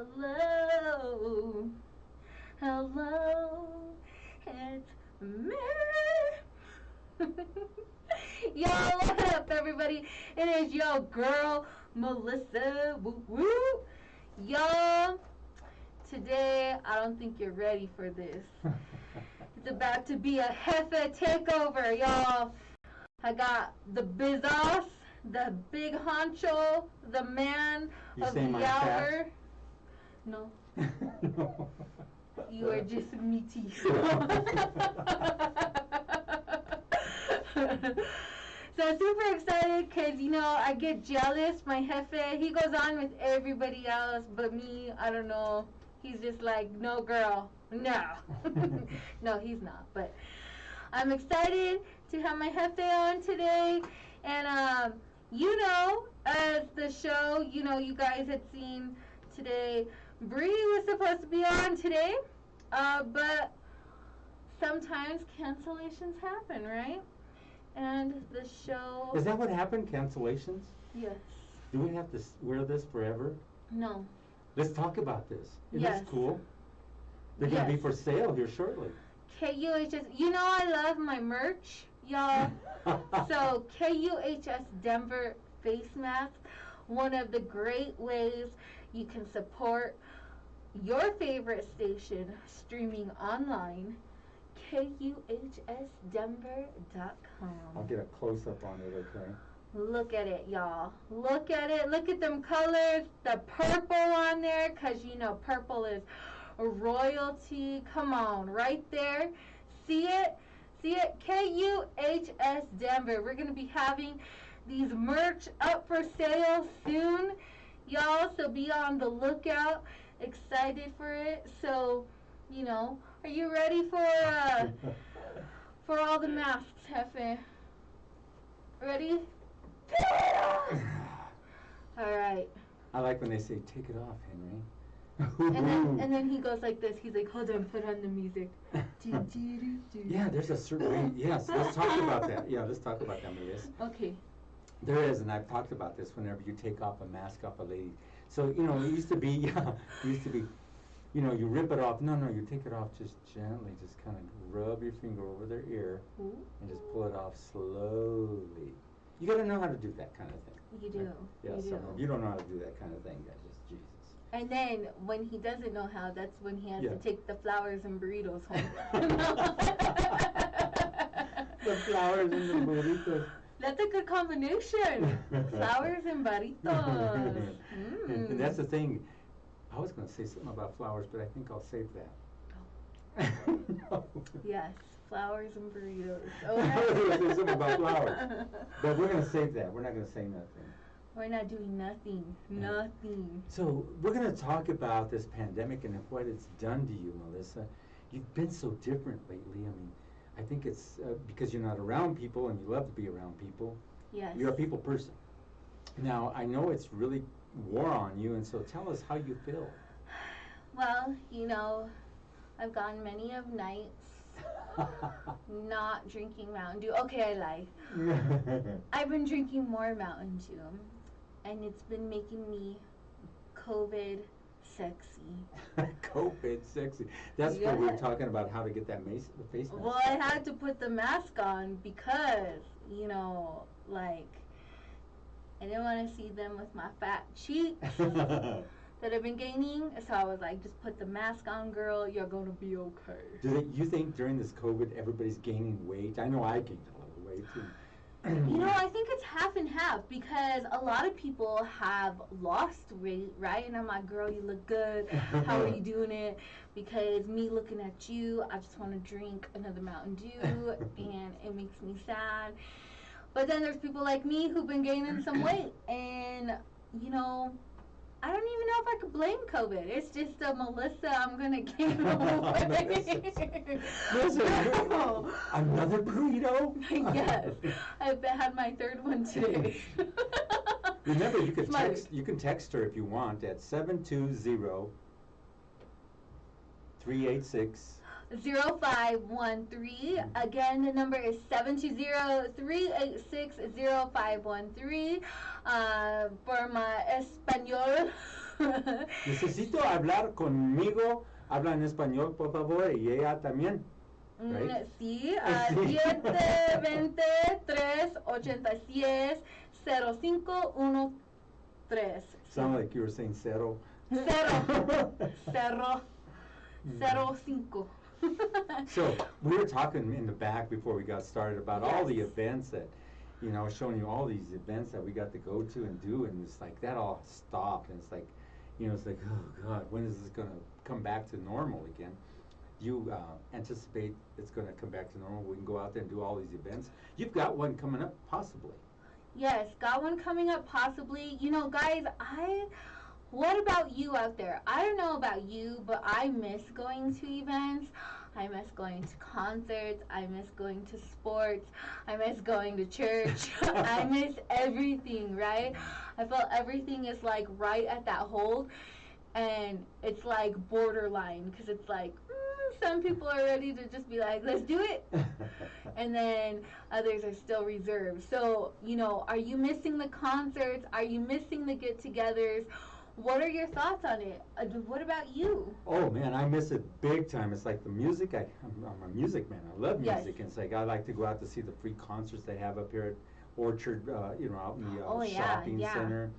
Hello, hello, it's me. Yo, what up, everybody? It is your girl, Melissa. Woo woo. Yo, today I don't think you're ready for this. It's about to be a Jefe takeover, y'all. I got the bizos, the big honcho, the man You of say the my hour. cat? No, No. you are just meaty. So super excited because, I get jealous. My jefe, he goes on with everybody else, but me, I don't know. He's just like, no, girl, no. No, he's not. But I'm excited to have my jefe on today. And, as the show, you guys had seen today, Bree was supposed to be on today, but sometimes cancellations happen, right? And the show... Is that what happened? Cancellations? Yes. Do we have to wear this forever? No. Let's talk about this. Isn't Yes. this cool? They're going to be for sale here shortly. KUHS, I love my merch, y'all. So KUHS Denver face mask, one of the great ways you can support your favorite station streaming online, KUHSdenver.com. I'll get a close-up on it, okay? Look at it, y'all. Look at it. Look at them colors. The purple on there, because purple is royalty. Come on, right there. See it? See it? KUHS Denver. We're going to be having these merch up for sale soon, y'all. So be on the lookout. Excited for it. So, are you ready for all the masks, Jefe? Ready? All right. I like when they say, take it off, Henry. And then he goes like this. He's like, hold on, put on the music. Yeah, there's a certain way. Yes, let's talk about that. Yeah, let's talk about that, Melissa. Okay. There is, and I've talked about this whenever you take off a mask off a lady. So, it used to be, you rip it off. No, you take it off just gently. Just kind of rub your finger over their ear and just pull it off slowly. You got to know how to do that kind of thing. You do. Yeah, you so do. if you don't know how to do that kind of thing, guys, just Jesus. And then when he doesn't know how, that's when he has to take the flowers and burritos home. The flowers and the burritos. That's a good combination. Flowers and burritos. And that's the thing. I was going to say something about flowers, but I think I'll save that. No. Yes, flowers and burritos. I was going to say something about flowers. But we're going to save that. We're not going to say nothing. We're not doing nothing. Nothing. So we're going to talk about this pandemic and what it's done to you, Melissa. You've been so different lately. I mean, I think it's because you're not around people and you love to be around people. Yes. You're a people person. Now, I know it's really wore on you, and so tell us how you feel. Well, I've gone many of nights not drinking Mountain Dew. Okay, I lie. I've been drinking more Mountain Dew, and it's been making me COVID sexy. COVID sexy. That's what we were talking about, how to get that face mask. Well, I had to put the mask on because, I didn't want to see them with my fat cheeks that have been gaining. So I was like, just put the mask on, girl. You're going to be okay. You think during this COVID everybody's gaining weight? I know I gained a little weight too. I think it's half and half because a lot of people have lost weight, right? And I'm like, girl, you look good. How are you doing it? Because me looking at you, I just want to drink another Mountain Dew and it makes me sad. But then there's people like me who've been gaining some weight and, I don't even know if I could blame COVID. It's just a Melissa, I'm going to gain weight. Another burrito? Yes. I've had my third one today. Remember, you can text her if you want at 720-386. 0513. Again, the number is 720-386-0513. For my Espanol Necesito hablar conmigo. Habla en español, por favor, y ella también. Right? Sí, Sí. 723-86-0513. Sound like you were saying cero. Cero. 05. So we were talking in the back before we got started about all the events that, you know, showing you all these events that we got to go to and do, and it's like that all stopped, and it's like, you know, it's like, oh God, when is this gonna come back to normal again? You anticipate it's gonna come back to normal? We can go out there and do all these events. You've got one coming up, possibly. Yes, got one coming up possibly. You know, guys, what about you out there? I don't know about you, but I miss going to events. I miss going to concerts. I miss going to sports. I miss going to church. I miss everything, right? I feel everything is like right at that hold. And it's like borderline because it's like some people are ready to just be like, let's do it. And then others are still reserved. So, you know, are you missing the concerts? Are you missing the get-togethers? What are your thoughts on it? What about you? Oh man, I miss it big time. It's like the music. I'm a music man. I love music. Yes. And it's like I like to go out to see the free concerts they have up here at Orchard, you know, out in the shopping center.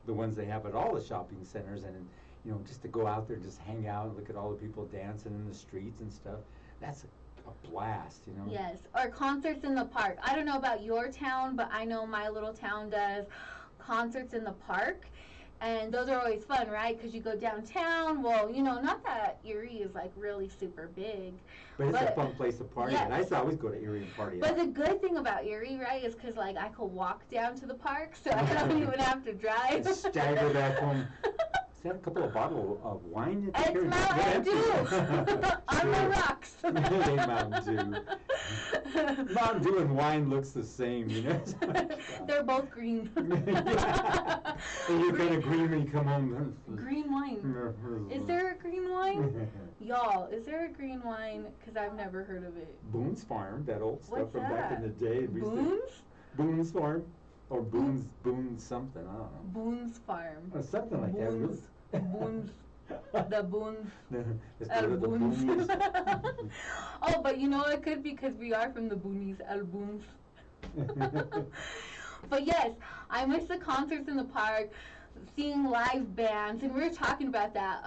The ones they have at all the shopping centers, and you know, just to go out there and just hang out and look at all the people dancing in the streets and stuff. That's a blast, you know. Yes, or concerts in the park. I don't know about your town, but I know my little town does concerts in the park. And those are always fun, right? Because you go downtown. Well, you know, not that Erie is like really super big. But it's a fun place to party. Yes. And I used to always go to Erie and party. But the good thing about Erie, right, is because like I could walk down to the park, so I don't even have to drive. Stagger back home. Is that a couple of bottles of wine? It's Mountain Dew on the rocks. Mountain Dew. Mountain Dew and wine looks the same, you know. They're both green. Yeah. And you're kind of green when you come home. Green wine. Is there a green wine? Y'all, is there a green wine? Because I've never heard of it. Boone's Farm, that old stuff What's from that? back in the day. Boone's? Boone's Farm. Or Boone's something, I don't know. Boone's Farm. Or something like that. Boone's. Boone's. The Boone's. Let's El go to the Boone's. Boonies. Oh, but you know it could because we are from the Boonies. El Boone's. But yes, I miss the concerts in the park, seeing live bands, and we were talking about that.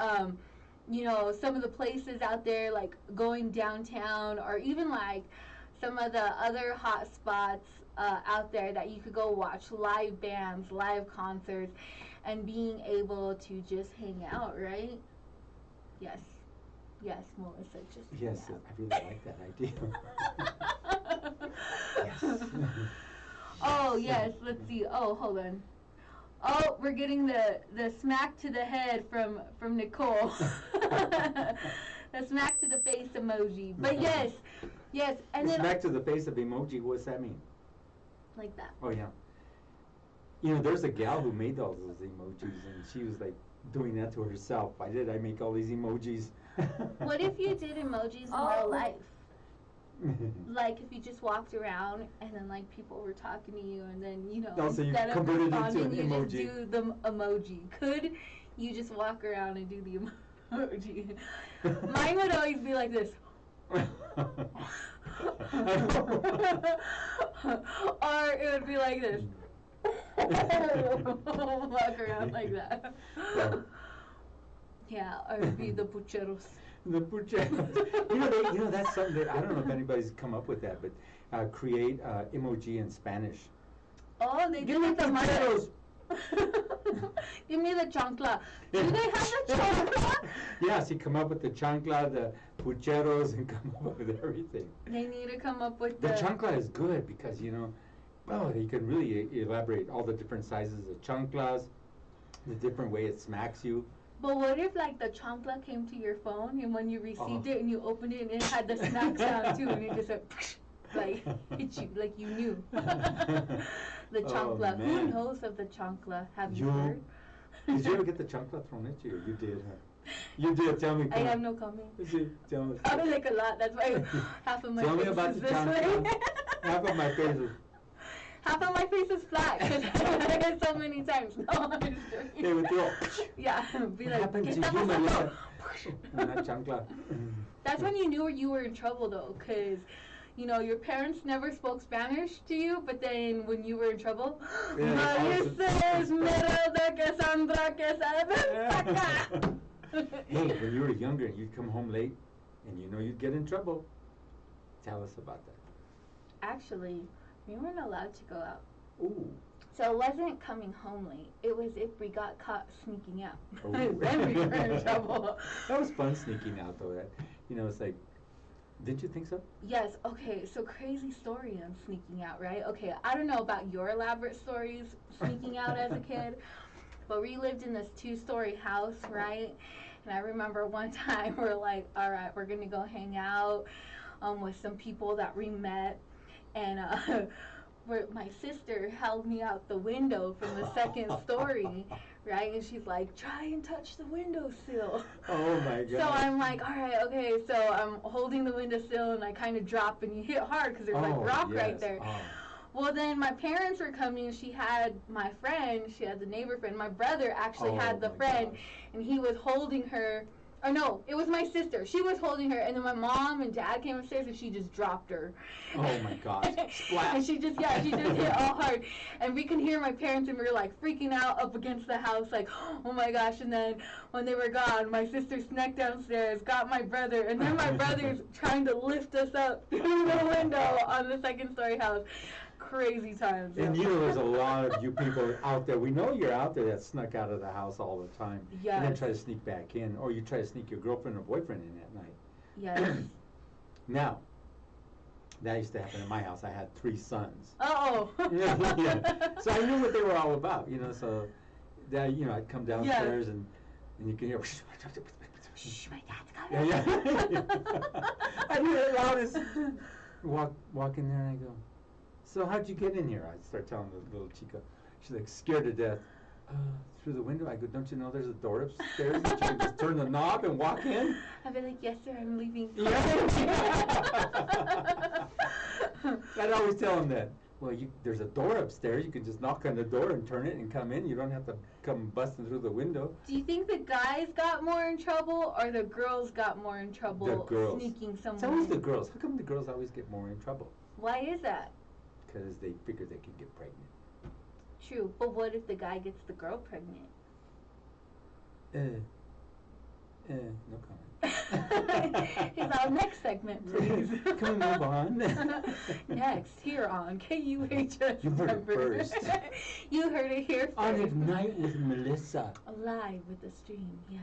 You know, some of the places out there, like going downtown, or even like some of the other hot spots out there that you could go watch live bands, live concerts, and being able to just hang out, right? Yes. Yes, Melissa, just Yes, hang out. I really like that idea. Yes. Oh, yes, let's see. Oh, hold on. Oh, we're getting the smack to the head from Nicole. The smack to the face emoji. But yes, and then Smack to the face of emoji, what's that mean? like that. Oh, yeah. You know, there's a gal who made all those emojis, and she was like doing that to herself. I make all these emojis. What if you did emojis in real life? Like if you just walked around and then like people were talking to you and then, you know, So you instead of converted it into responding, an you emoji. just do the emoji. Could you just walk around and do the emoji? Mine would always be like this. Or it would be like this. Walk around like that. Yeah, or it would be the pucheros. The pucheros. You know, that's something that I don't know if anybody's come up with that, but create emoji in Spanish. Oh, they Give do me like the pucheros. Give me the chancla. Do they have the chancla? Yes, you come up with the chancla, the pucheros, and come up with everything. They need to come up with The chancla is good because, you know, well, you can really elaborate all the different sizes of chanclas, the different way it smacks you. But what if like the chancla came to your phone and when you received it and you opened it and it had the smack sound too and it just like hit you like you knew. The chancla. Who man. knows of the chancla? Have you heard? Did you ever get the chancla thrown at you? You did, huh? You did. Tell me. I have no comment. Tell me. I was like a lot. That's why half of my Tell me face about is the this chancla. way. Half of my face is. Half of my face is flat because I hit so many times. No, I'm just joking. They would throw. Yeah, be What like, happened "¿Qué to está you, pasando?" Melissa? Not chancla. That's when you knew you were in trouble, though, because, you know, your parents never spoke Spanish to you, but then when you were in trouble, Yeah, Maestra Esmeralda Cassandra Quesada. Hey, when you were younger and you'd come home late and you know you'd get in trouble, tell us about that. Actually, we weren't allowed to go out. Ooh. So it wasn't coming home late. It was if we got caught sneaking out. Ooh. Then we were in trouble. That was fun sneaking out though. That, you know, it's like, didn't you think so? Yes, okay, so crazy story on sneaking out, right? Okay, I don't know about your elaborate stories sneaking out as a kid, but we lived in this 2-story house, right? And I remember one time we're like, all right, we're gonna go hang out with some people that we met, and my sister held me out the window from the second story, right? And she's like, try and touch the windowsill. Oh my God. So I'm like, all right, okay. So I'm holding the windowsill and I kind of drop and you hit hard because there's like rock right there. Oh. Well, then my parents were coming. She had my friend. She had the neighbor friend. My brother actually had the friend, and he was holding her. Or no, it was my sister. She was holding her, and then my mom and dad came upstairs, and she just dropped her. Oh my gosh! Splat. And she just hit all hard, and we can hear my parents, and we were like freaking out up against the house, like, oh my gosh. And then when they were gone, my sister snuck downstairs, got my brother, and then my brother's trying to lift us up through the window on the second-story house. Crazy times. And you know, there's a lot of you people out there. We know you're out there that snuck out of the house all the time. Yes. And then try to sneak back in, or you try to sneak your girlfriend or boyfriend in at night. Yes. Now, that used to happen in my house. I had 3 sons. Oh. Yeah. So I knew what they were all about, you know. So that, you know, I'd come downstairs and you can hear. Shh, my dad's coming. Yeah. I hear it loud as walk in there and I go, so how'd you get in here? I start telling the little chica. She's like scared to death. Through the window. I go, don't you know there's a door upstairs? You can just turn the knob and walk in. I'd be like, yes, sir, I'm leaving. Yeah. I'd always tell them that. Well, there's a door upstairs. You can just knock on the door and turn it and come in. You don't have to come busting through the window. Do you think the guys got more in trouble or the girls got more in trouble The girls. sneaking somewhere? It's always the girls. How come the girls always get more in trouble? Why is that? Because they figure they can get pregnant. True, but what if the guy gets the girl pregnant? No comment. He's our next segment, please. Can we move on? Next, here on KUHS. You heard it first. You heard it here first. On Ignite with Melissa. Alive with the stream, yes.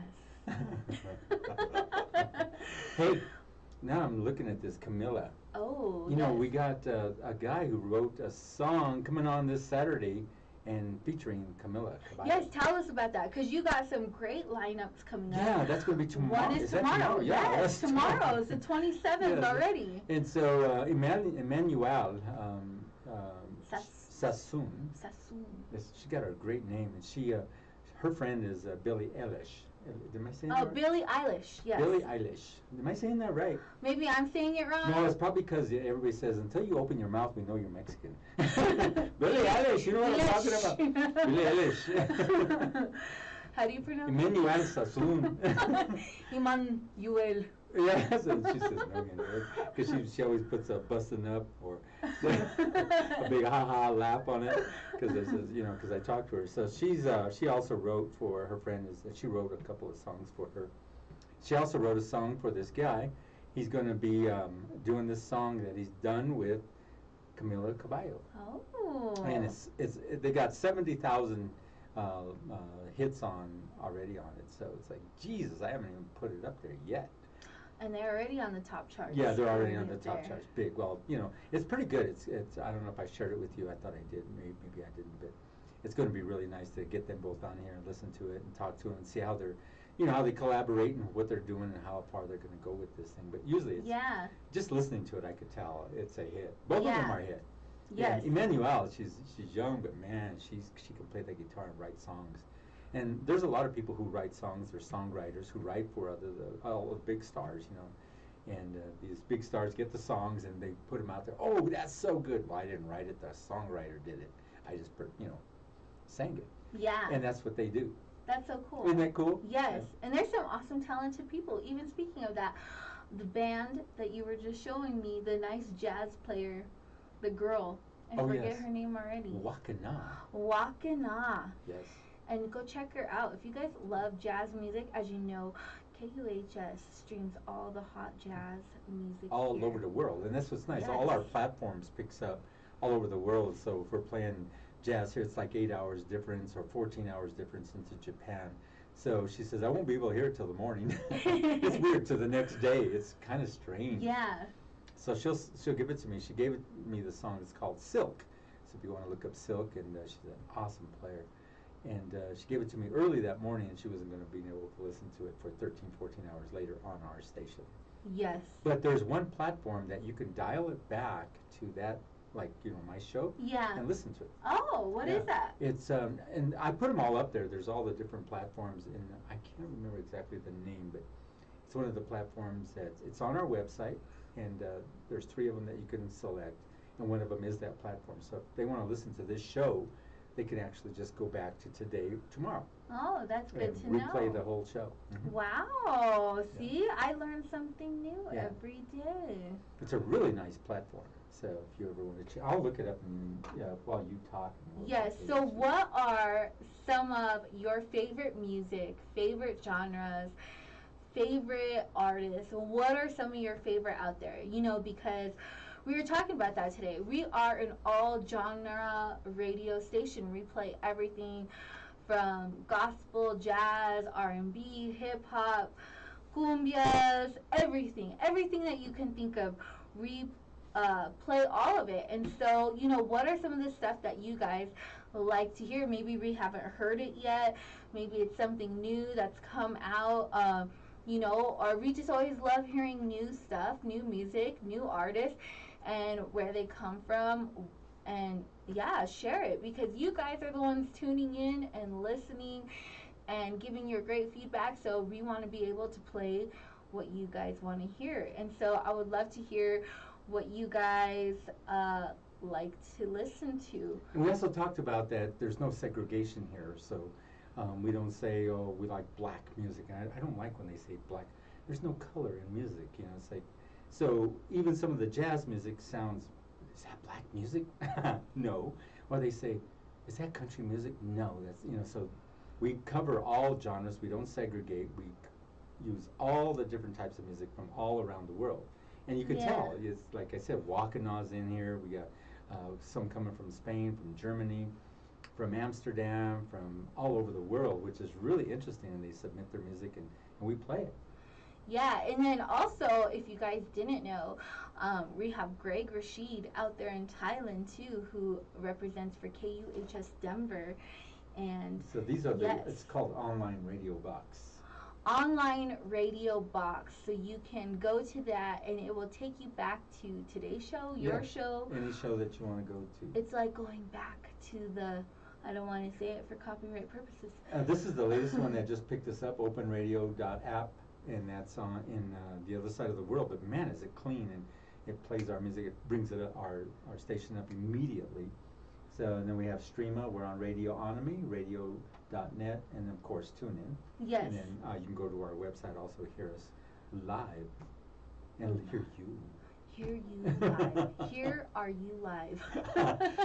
Hey, now I'm looking at this Camilla. Oh, You know, we got a guy who wrote a song coming on this Saturday and featuring Camilla Cabello. Yes, tell us about that, because you got some great lineups coming up. Yeah, that's going to be tomorrow. One is that tomorrow. Yeah, Yes, that's tomorrow. It's the 27th Yes. already. And so Emmanuel Sassoon. Sassoon, she got a great name, and she her friend is Billie Eilish. Am I saying that right? Billie Eilish, yes. Billie Eilish. Am I saying that right? Maybe I'm saying it wrong. No, it's probably because everybody says, until you open your mouth, we know you're Mexican. Billie Eilish, you know what I'm talking about? Billie Eilish. How do you pronounce it? Emmanuel Sassoon. Emmanuel. Yeah, so she says no, because she always puts a busting up or a big ha-ha laugh on it, because this is, you know, because I talked to her. So she also wrote for her friend, she wrote a couple of songs for her. She also wrote a song for this guy. He's going to be doing this song that he's done with Camila Cabello. Oh. And they got 70,000 hits already on it. So it's like, Jesus, I haven't even put it up there yet. And they're already on the top charts. Yeah, they're already on the top charts. Big. Well, you know, it's pretty good. It's. I don't know if I shared it with you. I thought I did. Maybe I didn't. But it's going to be really nice to get them both on here and listen to it and talk to them and see how they're, you know, how they collaborate and what they're doing and how far they're going to go with this thing. But usually, it's just listening to it, I could tell it's a hit. Both of them are a hit. Yes. Yeah, Emmanuel, she's young, but man, she can play the guitar and write songs. And there's a lot of people who write songs, or songwriters who write for all the big stars, you know. And these big stars get the songs and they put them out there. Oh, that's so good. Well, I didn't write it. The songwriter did it. I just, sang it. Yeah. And that's what they do. That's so cool. Isn't that cool? Yes. Yeah. And there's some awesome, talented people. Even speaking of that, the band that you were just showing me, the nice jazz player, the girl. I forget her name already. Wakana. Wakana. Yes. And go check her out. If you guys love jazz music, as you know, KUHS streams all the hot jazz music all here. Over the world. And that's what's nice. Yes. All our platforms picks up all over the world. So if we're playing jazz here, it's like 8 hours difference or 14 hours difference into Japan. So she says, I won't be able to hear it till the morning. It's weird, to the next day. It's kind of strange. Yeah. So she'll give it to me. She gave me the song. It's called Silk. So if you want to look up Silk, and she's an awesome player. And she gave it to me early that morning, and she wasn't going to be able to listen to it for 13, 14 hours later on our station. Yes. But there's one platform that you can dial it back to that, like, my show. Yeah. And listen to it. Oh, what is that? It's, and I put them all up there. There's all the different platforms, and I can't remember exactly the name, but it's one of the platforms it's on our website, and there's 3 of them that you can select, and one of them is that platform. So if they want to listen to this show, they can actually just go back to tomorrow. Oh, that's good to know. Replay the whole show. Mm-hmm. Wow. See, I learn something new every day. It's a really nice platform. So if you ever want to I'll look it up while you talk. Yes. So what are some of your favorite music, favorite genres, favorite artists? What are some of your favorite out there? Because we were talking about that today. We are an all-genre radio station. We play everything from gospel, jazz, R&B, hip-hop, cumbias, everything. Everything that you can think of. We play all of it. And so, what are some of the stuff that you guys like to hear? Maybe we haven't heard it yet. Maybe it's something new that's come out. Or we just always love hearing new stuff, new music, new artists, and where they come from, and share it, because you guys are the ones tuning in and listening and giving your great feedback. So we want to be able to play what you guys want to hear, and so I would love to hear what you guys like to listen to. And we also talked about that there's no segregation here, so we don't say, oh, we like black music. And I don't like when they say black. There's no color in music, it's like, so even some of the jazz music sounds, is that black music? No. Or they say, is that country music? No. That's, so we cover all genres. We don't segregate. We use all the different types of music from all around the world. And you can tell, it's like I said, Wakana's in here. We got some coming from Spain, from Germany, from Amsterdam, from all over the world, which is really interesting. And they submit their music, and we play it. Yeah, and then also, if you guys didn't know, we have Greg Rashid out there in Thailand too, who represents for KUHS Denver. And so these are it's called Online Radio Box. Online Radio Box. So you can go to that, and it will take you back to today's show, your show. Any show that you want to go to. It's like going back to I don't want to say it for copyright purposes. This is the latest one that just picked us up, openradio.app. And that's on in the other side of the world. But man, is it clean, and it plays our music. It brings our station up immediately. So and then we have Streama. We're on Radionomy, radio.net, and of course TuneIn. Yes. And then you can go to our website, also hear us live, and hear you. Hear you live. Here are you live.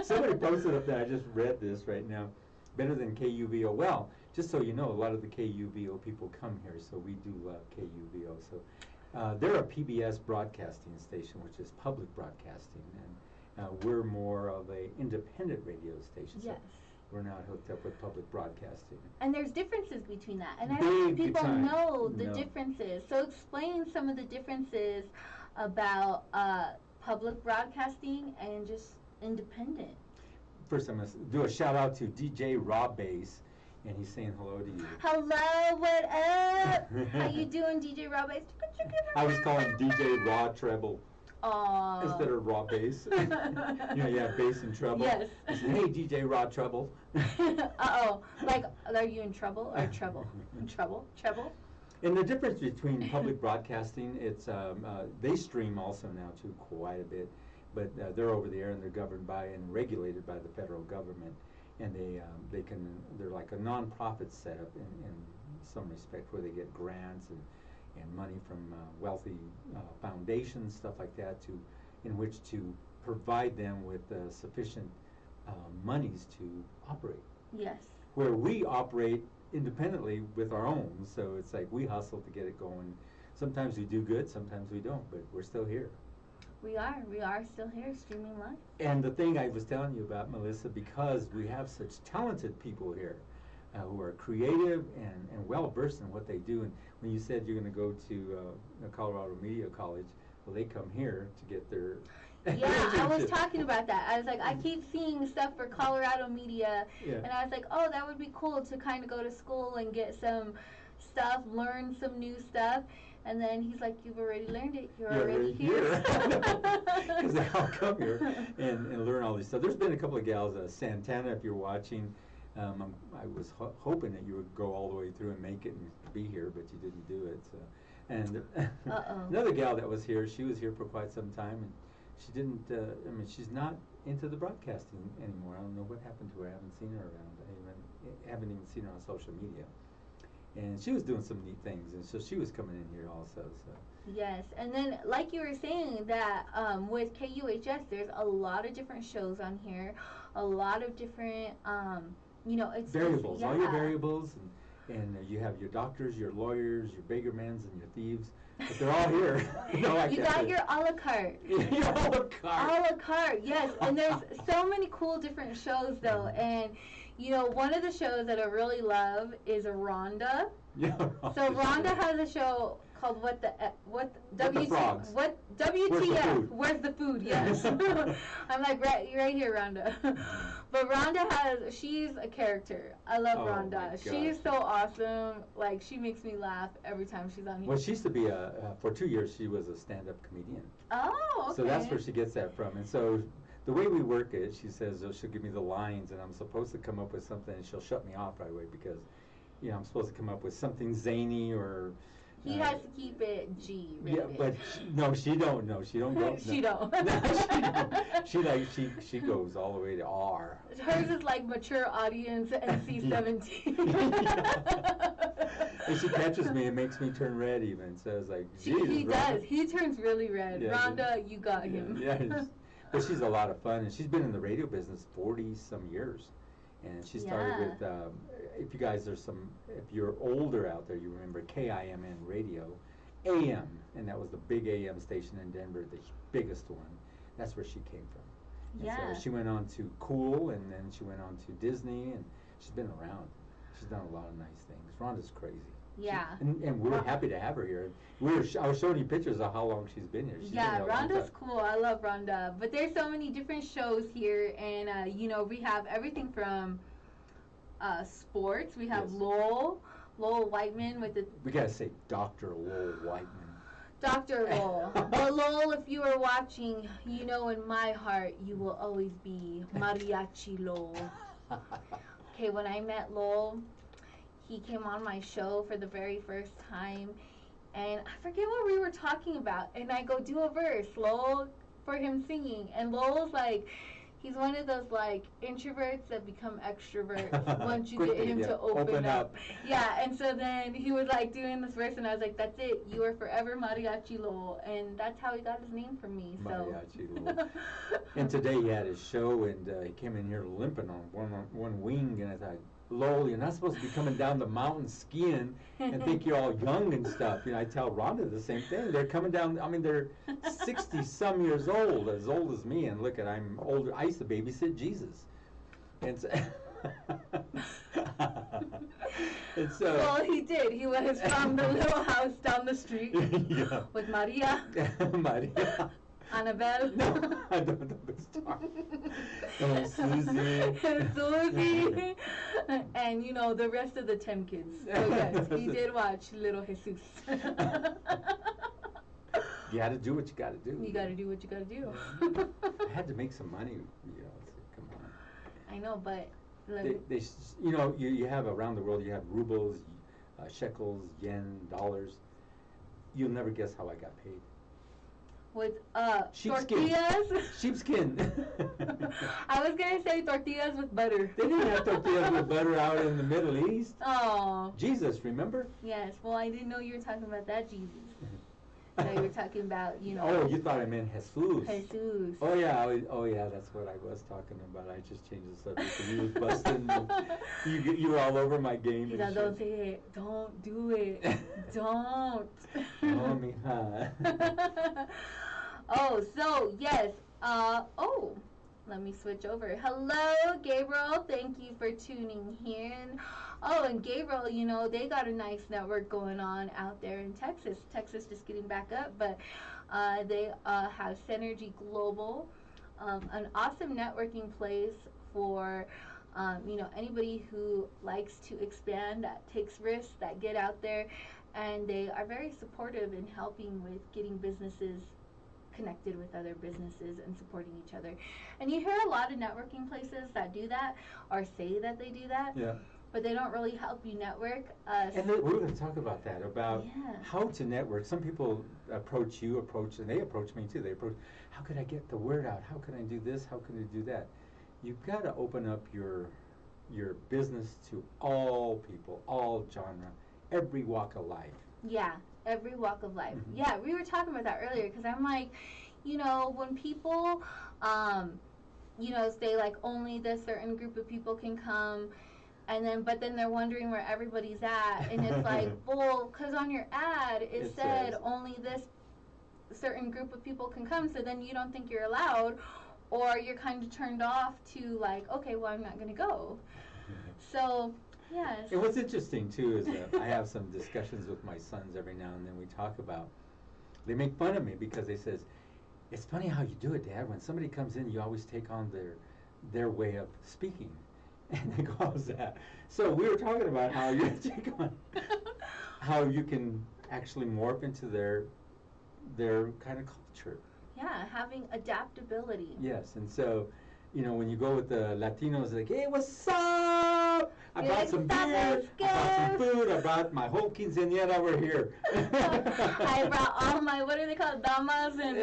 Somebody posted up there. I just read this right now. Better than KUVO. Well, just so you know, a lot of the KUVO people come here, so we do love KUVO. So they're a PBS broadcasting station, which is public broadcasting, and we're more of a independent radio station. Yes. So we're not hooked up with public broadcasting. And there's differences between that, and I think people know the differences. So explain some of the differences about public broadcasting and just independent. First, I'm going to do a shout out to DJ Raw Bass, and he's saying hello to you. Hello, what up? How you doing, DJ Raw Bass? I was calling DJ Raw Treble. Aww. Instead of Raw Bass. You have bass and treble. Yes. I said, hey, DJ Raw Treble. Uh-oh. Like, are you in trouble or treble? In trouble? Treble? And the difference between public broadcasting, it's they stream also now too quite a bit, but they're over the air and they're governed by and regulated by the federal government, and they're like a nonprofit setup in some respect where they get grants and money from wealthy foundations, stuff like that, in which to provide them with sufficient monies to operate. Yes. Where we operate independently with our own, so it's like we hustle to get it going. Sometimes we do good, sometimes we don't, but we're still here. We are still here streaming live. And the thing I was telling you about, Melissa, because we have such talented people here who are creative and well versed in what they do. And when you said you're going to go to Colorado Media College, well, they come here to get their yeah, I was talking about that. I was like, I keep seeing stuff for Colorado Media, and I was like, oh, that would be cool to kind of go to school and get some stuff, learn some new stuff. And then he's like, you've already learned it. You're already here. Because they all come here and learn all this stuff. There's been a couple of gals, Santana, if you're watching. I was hoping that you would go all the way through and make it and be here, but you didn't do it. So. And another gal that was here, she was here for quite some time, and she didn't, she's not into the broadcasting anymore. I don't know what happened to her. I haven't seen her around. I haven't even seen her on social media. And she was doing some neat things, and so she was coming in here also. So. Yes, and then like you were saying that with KUHS, there's a lot of different shows on here, a lot of different, it's variables, all your variables, and you have your doctors, your lawyers, your beggarmans, and your thieves. But they're all here. You got your a la carte. Your a la carte. A la carte, yes. And there's so many cool different shows, though. And, one of the shows that I really love is Rhonda. Yeah. So Rhonda has a show called WTF? Where's the food? Yes. I'm like right here, Rhonda. But Rhonda she's a character. I love Rhonda. She is so awesome. Like, she makes me laugh every time she's on here. Well, she used to be for 2 years she was a stand-up comedian. Oh, okay. So that's where she gets that from. And so the way we work it, she says she'll give me the lines, and I'm supposed to come up with something, and she'll shut me off right away because, I'm supposed to come up with something zany or. He has to keep it G rated. Yeah, but she don't. No, she don't go. She don't. She goes all the way to R. Hers is like mature audience NC-17. And she catches me and makes me turn red even. So it's like, geez, he does. He turns really red. Yeah, Rhonda, you got him. Yeah, but she's a lot of fun, and she's been in the radio business 40-some years. And she started with, if you're older out there, you remember KIMN radio, AM, and that was the big AM station in Denver, the biggest one. That's where she came from. And so she went on to Cool, and then she went on to Disney, and she's been around. She's done a lot of nice things. Rhonda's crazy. Yeah. And we're happy to have her here. I was showing you pictures of how long she's been here. Rhonda's cool. I love Rhonda. But there's so many different shows here, and we have everything from sports. We have Lowell Whiteman with the. We gotta say Dr. Lowell Whiteman. Dr. Lowell. But Lowell, if you are watching, in my heart you will always be Mariachi Lowell. Okay, when I met Lowell, he came on my show for the very first time, and I forget what we were talking about, and I go do a verse, Lowell, for him singing, and Lowell's like, he's one of those like introverts that become extroverts once you get him to open up. Yeah, and so then he was like doing this verse, and I was like, that's it, you are forever Mariachi Lowell, and that's how he got his name from me. So. Mariachi Lowell. And today he had his show, and he came in here limping on one wing, and I thought, Lowell, you're not supposed to be coming down the mountain skiing and think you're all young and stuff. I tell Rhonda the same thing. They're coming down, they're 60-some years old as me, and look, I'm older. I used to babysit Jesus. And so, well, he did. He was from the little house down the street with Maria. Maria. Annabelle. No, I don't know the story. Oh, Susie. Susie. And, the rest of the 10 kids. So, yes, he did watch Little Jesus. You had to do what you got to do. You got to do what you got to do. I had to make some money, so come on. I know, but... You have around the world, you have rubles, shekels, yen, dollars. You'll never guess how I got paid. With Sheepskin. tortillas. Sheepskin. I was gonna say tortillas with butter. They didn't have tortillas with butter out in the Middle East. Oh. Jesus, remember? Yes. Well, I didn't know you were talking about that Jesus. So you were talking about, Oh, you thought I meant Jesus. Jesus. Oh yeah, that's what I was talking about. I just changed the subject. And you was busting me. You were all over my game. He's like, don't say it. Don't do it. Don't. Oh, mija. Oh, so yes. Let me switch over. Hello, Gabriel. Thank you for tuning in. Oh, and Gabriel, you know, they got a nice network going on out there in Texas. Texas just getting back up, but they have Synergy Global, an awesome networking place for anybody who likes to expand, that takes risks, that get out there, and they are very supportive in helping with getting businesses connected with other businesses and supporting each other. And you hear a lot of networking places that do that or say that they do that. Yeah. But they don't really help you network. And we're going to talk about that, about how to network. Some people approach you, and they approach me too. They approach, how could I get the word out? How can I do this? How can I do that? You've got to open up your business to all people, all genre, every walk of life. Yeah, every walk of life. Mm-hmm. Yeah, we were talking about that earlier because I'm like, when people, say like only this certain group of people can come, but then they're wondering where everybody's at, and it's like, well, because on your ad it said only this certain group of people can come, so then you don't think you're allowed, or you're kind of turned off to like, okay, well, I'm not going to go. So, yes. And what's interesting too is that I have some discussions with my sons every now and then. We talk about, they make fun of me because they says, it's funny how you do it, Dad. When somebody comes in, you always take on their way of speaking. And they go, how's that? So we were talking about how you take on, how you can actually morph into their kind of culture. Yeah, having adaptability. Yes, and so, when you go with the Latinos, like, hey, what's up? I brought some beer, I brought some food, I brought my whole quinceañera over here. I brought all my, what are they called, damas, and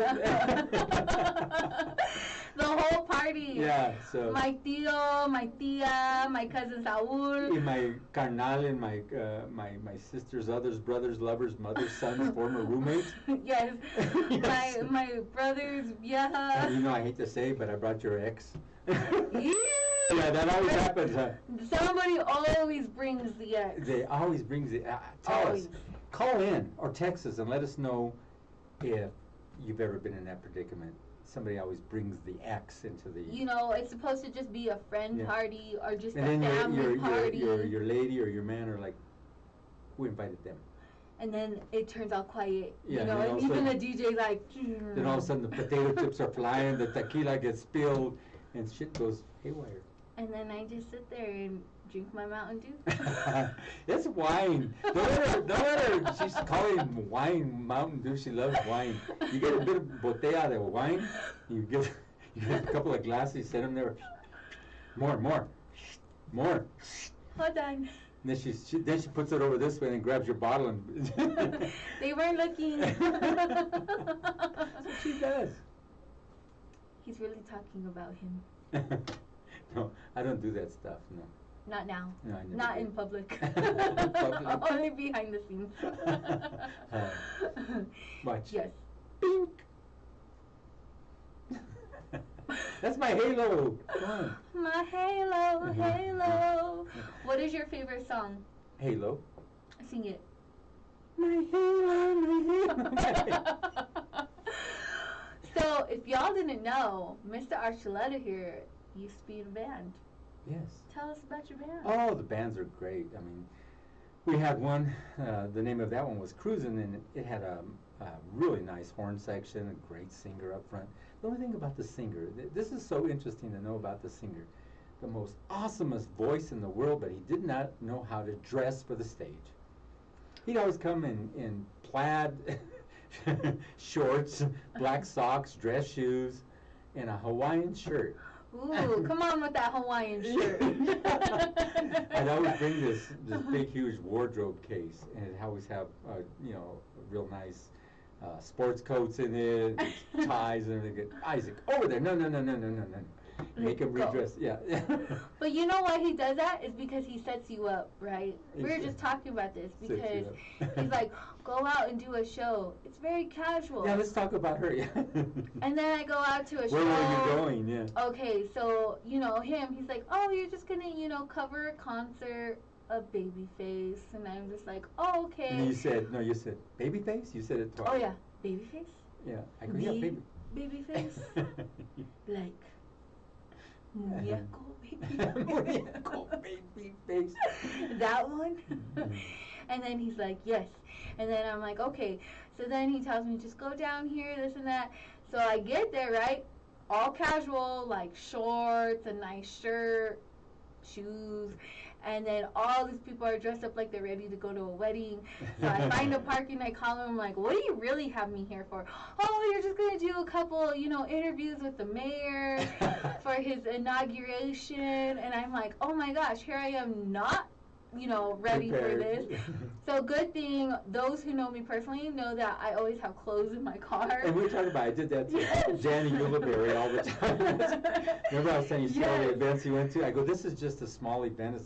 the whole party. Yeah, so. My tío, my tía, my cousin Saúl. And my carnal and my sister's brothers, lovers, mothers, sons, former roommates. Yes. Yes. My brother's vieja. And I hate to say, but I brought your ex. Yeah, that always happens, huh? Somebody always brings the ex. They always brings the tell us, call in or text us and let us know if you've ever been in that predicament. Somebody always brings the ex into the. It's supposed to just be a friend party or just and a family party. Your lady or your man are like, who invited them? And then it turns out quiet, and even the DJ's like. Then all of a sudden the potato chips are flying, the tequila gets spilled, and shit goes haywire. And then I just sit there and drink my Mountain Dew. That's wine. Don't let her. She's calling wine Mountain Dew. She loves wine. You get a bit of botella de wine. You get a couple of glasses. Set them there. More. Hold on. And then she puts it over this way and grabs your bottle and. They weren't looking. That's what she does. He's really talking about him. No, I don't do that stuff. No. Not now. No, I never Not did. in public. Public. Only behind the scenes. Watch. Yes. Pink. That's my halo. Come on. My halo, halo. What is your favorite song? Halo. Sing it. My halo. So, if y'all didn't know, Mr. Archuleta here used to be in a band. Yes. Tell us about your band. Oh, the bands are great. I mean, we had one, the name of that one was Cruisin', and it had a really nice horn section, a great singer up front. The only thing about the singer, this is so interesting to know about the singer. The most awesomest voice in the world, but he did not know how to dress for the stage. He'd always come in plaid shorts, black socks, dress shoes, and a Hawaiian shirt. Ooh, come on with that Hawaiian shirt. I'd always bring this big, huge wardrobe case, and it always have, real nice sports coats in it, ties and everything. Isaac, over there. No. Make him redress. Yeah. But you know why he does that? Is because he sets you up, right? We were just talking about this because he's like, go out and do a show. It's very casual. Yeah, let's talk about her. Yeah. And then I go out to a show. Where were you going? Yeah. Okay, so him. He's like, oh, you're just gonna cover a concert of Babyface, and I'm just like, oh, okay. And you said Babyface. You said it twice. Oh yeah, Babyface. Yeah, I go, yeah, Babyface. Like. Muñeco baby face. That one? And then he's like, yes. And then I'm like, okay. So then he tells me, just go down here, this and that. So I get there, right? All casual, like shorts, a nice shirt, shoes. And then all these people are dressed up like they're ready to go to a wedding. So I find a parking, I call him, I'm like, what do you really have me here for? Oh, you're just going to do a couple, interviews with the mayor for his inauguration. And I'm like, oh my gosh, here I am not, ready for this. So good thing those who know me personally know that I always have clothes in my car. And we're talking about, I did that to Danny Ulibarri all the time. Remember I was saying you see all the events he went to? I go, this is just a small event.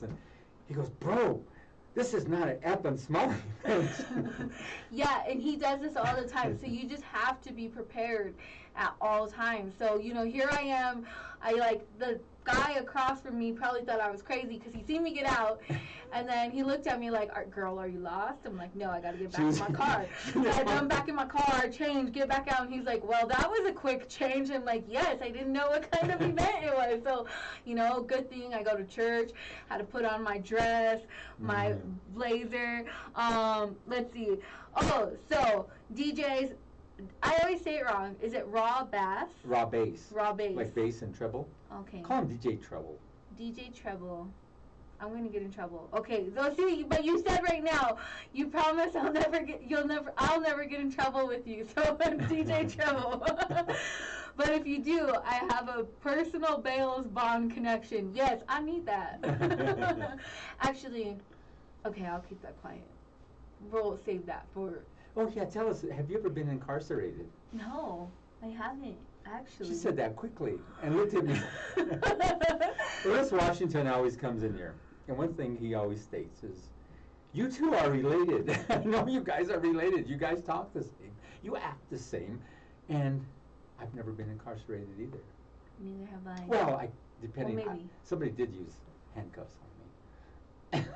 He goes, bro, this is not an ep and small event. Yeah, and he does this all the time. So you just have to be prepared at all times. So, here I am. The guy across from me probably thought I was crazy because he seen me get out. And then he looked at me like, girl, are you lost? I'm like, no, I got to get back in my car. So I jump back in my car, change, get back out. And he's like, well, that was a quick change. I'm like, yes, I didn't know what kind of event it was. So, good thing I go to church, had to put on my dress, my blazer. Let's see. Oh, so DJs, I always say it wrong. Is it raw bass? Raw bass. Raw bass. Like bass and treble? Okay. Call him DJ Treble. DJ Treble. I'm going to get in trouble. Okay, so see, but you said right now, you promise I'll never get in trouble with you. So I'm DJ Treble. But if you do, I have a personal bail's bond connection. Yes, I need that. Actually, okay, I'll keep that quiet. We'll save that for... Oh, yeah, tell us, have you ever been incarcerated? No, I haven't, actually. She said that quickly and looked at me. Ernest Washington always comes in here, and one thing he always states is, you two are related. I know you guys are related. You guys talk the same. You act the same. And I've never been incarcerated either. Neither have I. Well, depending maybe. on, somebody did use handcuffs on me.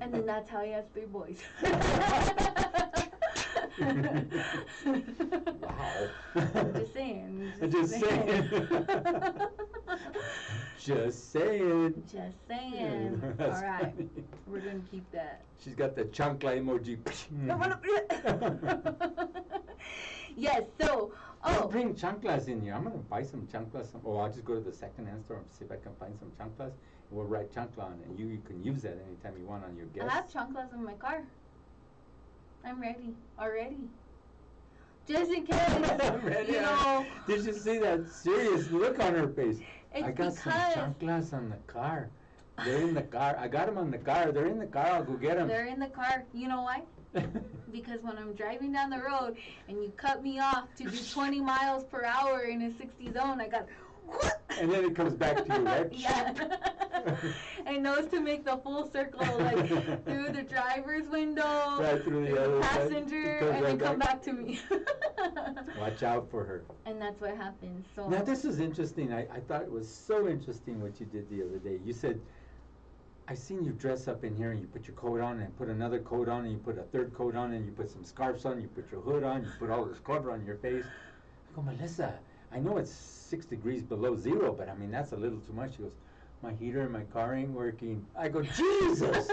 And then that's how he has 3 boys. Wow. I'm just saying. Just saying. Just saying. All right. Funny. We're going to keep that. She's got the chancla emoji. Yes, so, Let's bring chanclas in here. I'm going to buy some chanclas. I'll just go to the second-hand store and see if I can find some chanclas. We'll write chancla on it, and you can use that anytime you want on your guests. I have chanclas in my car. I'm ready already. Just in case, Did you see that serious look on her face? I got because some chanclas on the car. They're in the car. I got them on the car. They're in the car. I'll go get them. They're in the car. You know why? Because when I'm driving down the road and you cut me off to do 20 miles per hour in a 60 zone, I got... And then it comes back to you, right? Yeah. It knows to make the full circle, like through the driver's window, right through the other passenger, and then come back to me. Watch out for her. And that's what happens. So now this is interesting. I thought it was so interesting what you did the other day. You said, I seen you dress up in here and you put your coat on and put another coat on and you put a third coat on and you put some scarves on, you put your hood on, you put all this cover on your face. I go, Melissa, I know it's 6 degrees below zero, but I mean, that's a little too much. She goes, my heater in my car ain't working. I go, Jesus!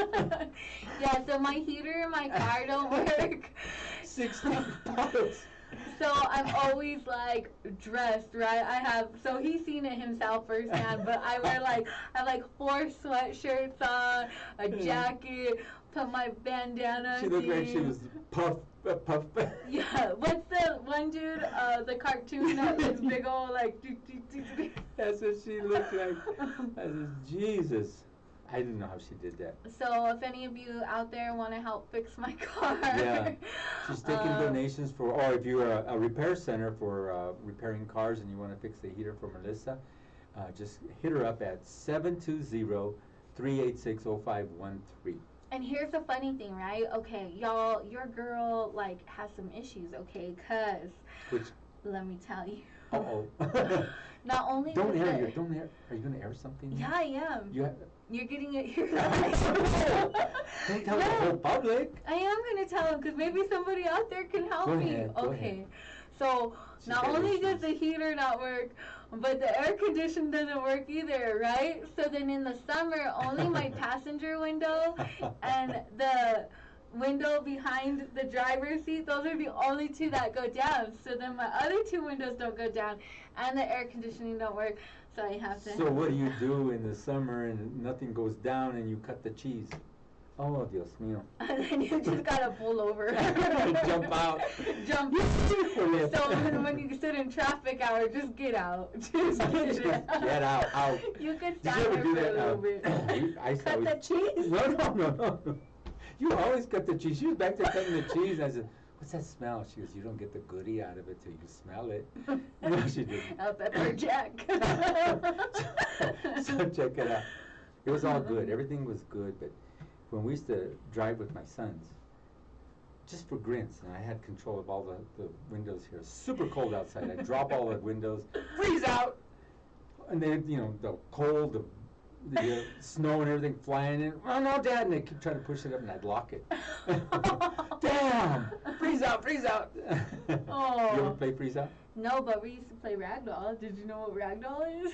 Yeah, so my heater in my car don't work. 16 pounds. So I'm always like dressed, right? So he's seen it himself firsthand, but I have like 4 sweatshirts on, a jacket, put my bandana. She looked like she was puff, puff. Yeah, what's the one dude, the cartoon that was big old, like, That's what she looked like. I said, Jesus. I didn't know how she did that. So if any of you out there want to help fix my car. Yeah. She's taking donations for, or if you're a repair center for repairing cars and you want to fix the heater for Melissa, just hit her up at 720-386-0513. And here's the funny thing, right? Okay, y'all, your girl, like, has some issues, okay? Because, Which, let me tell you. uh-oh. Not only Don't does air it- your, don't air, are you going to air something? Yeah, I am. You're getting it here. Don't tell the whole public. I am going to tell him because maybe somebody out there can help Go me. ahead, go Okay. ahead. So, She's not got only does issues. the heater not work, but the air condition doesn't work either, right? So then in the summer, only my passenger window and the window behind the driver's seat, those are the only two that go down. So then my other two windows don't go down and the air conditioning don't work. So I have to. So what do you do in the summer and nothing goes down and you cut the cheese? Oh, Dios mío. And then you just gotta pull over. Jump out. Jump. So when you sit in traffic hour, just get out. Just Get out. Out. You could Did stand you ever there do for that? a little bit. I Cut the cheese. No. You always cut the cheese. She was back there cutting the cheese. I said, what's that smell? She goes, you don't get the goodie out of it till you smell it. No, she didn't. Pepper jack. So check it out. It was all good. Everything was good. But when we used to drive with my sons, just for grins, and I had control of all the windows here. Super cold outside. I'd drop all the windows, freeze out. And then, the cold, the snow and everything flying in. Oh, no, Dad. And they'd keep trying to push it up, and I'd lock it. Damn! Freeze out, freeze out. Oh. You ever play freeze out? No, but we used to play ragdoll. Did you know what ragdoll is?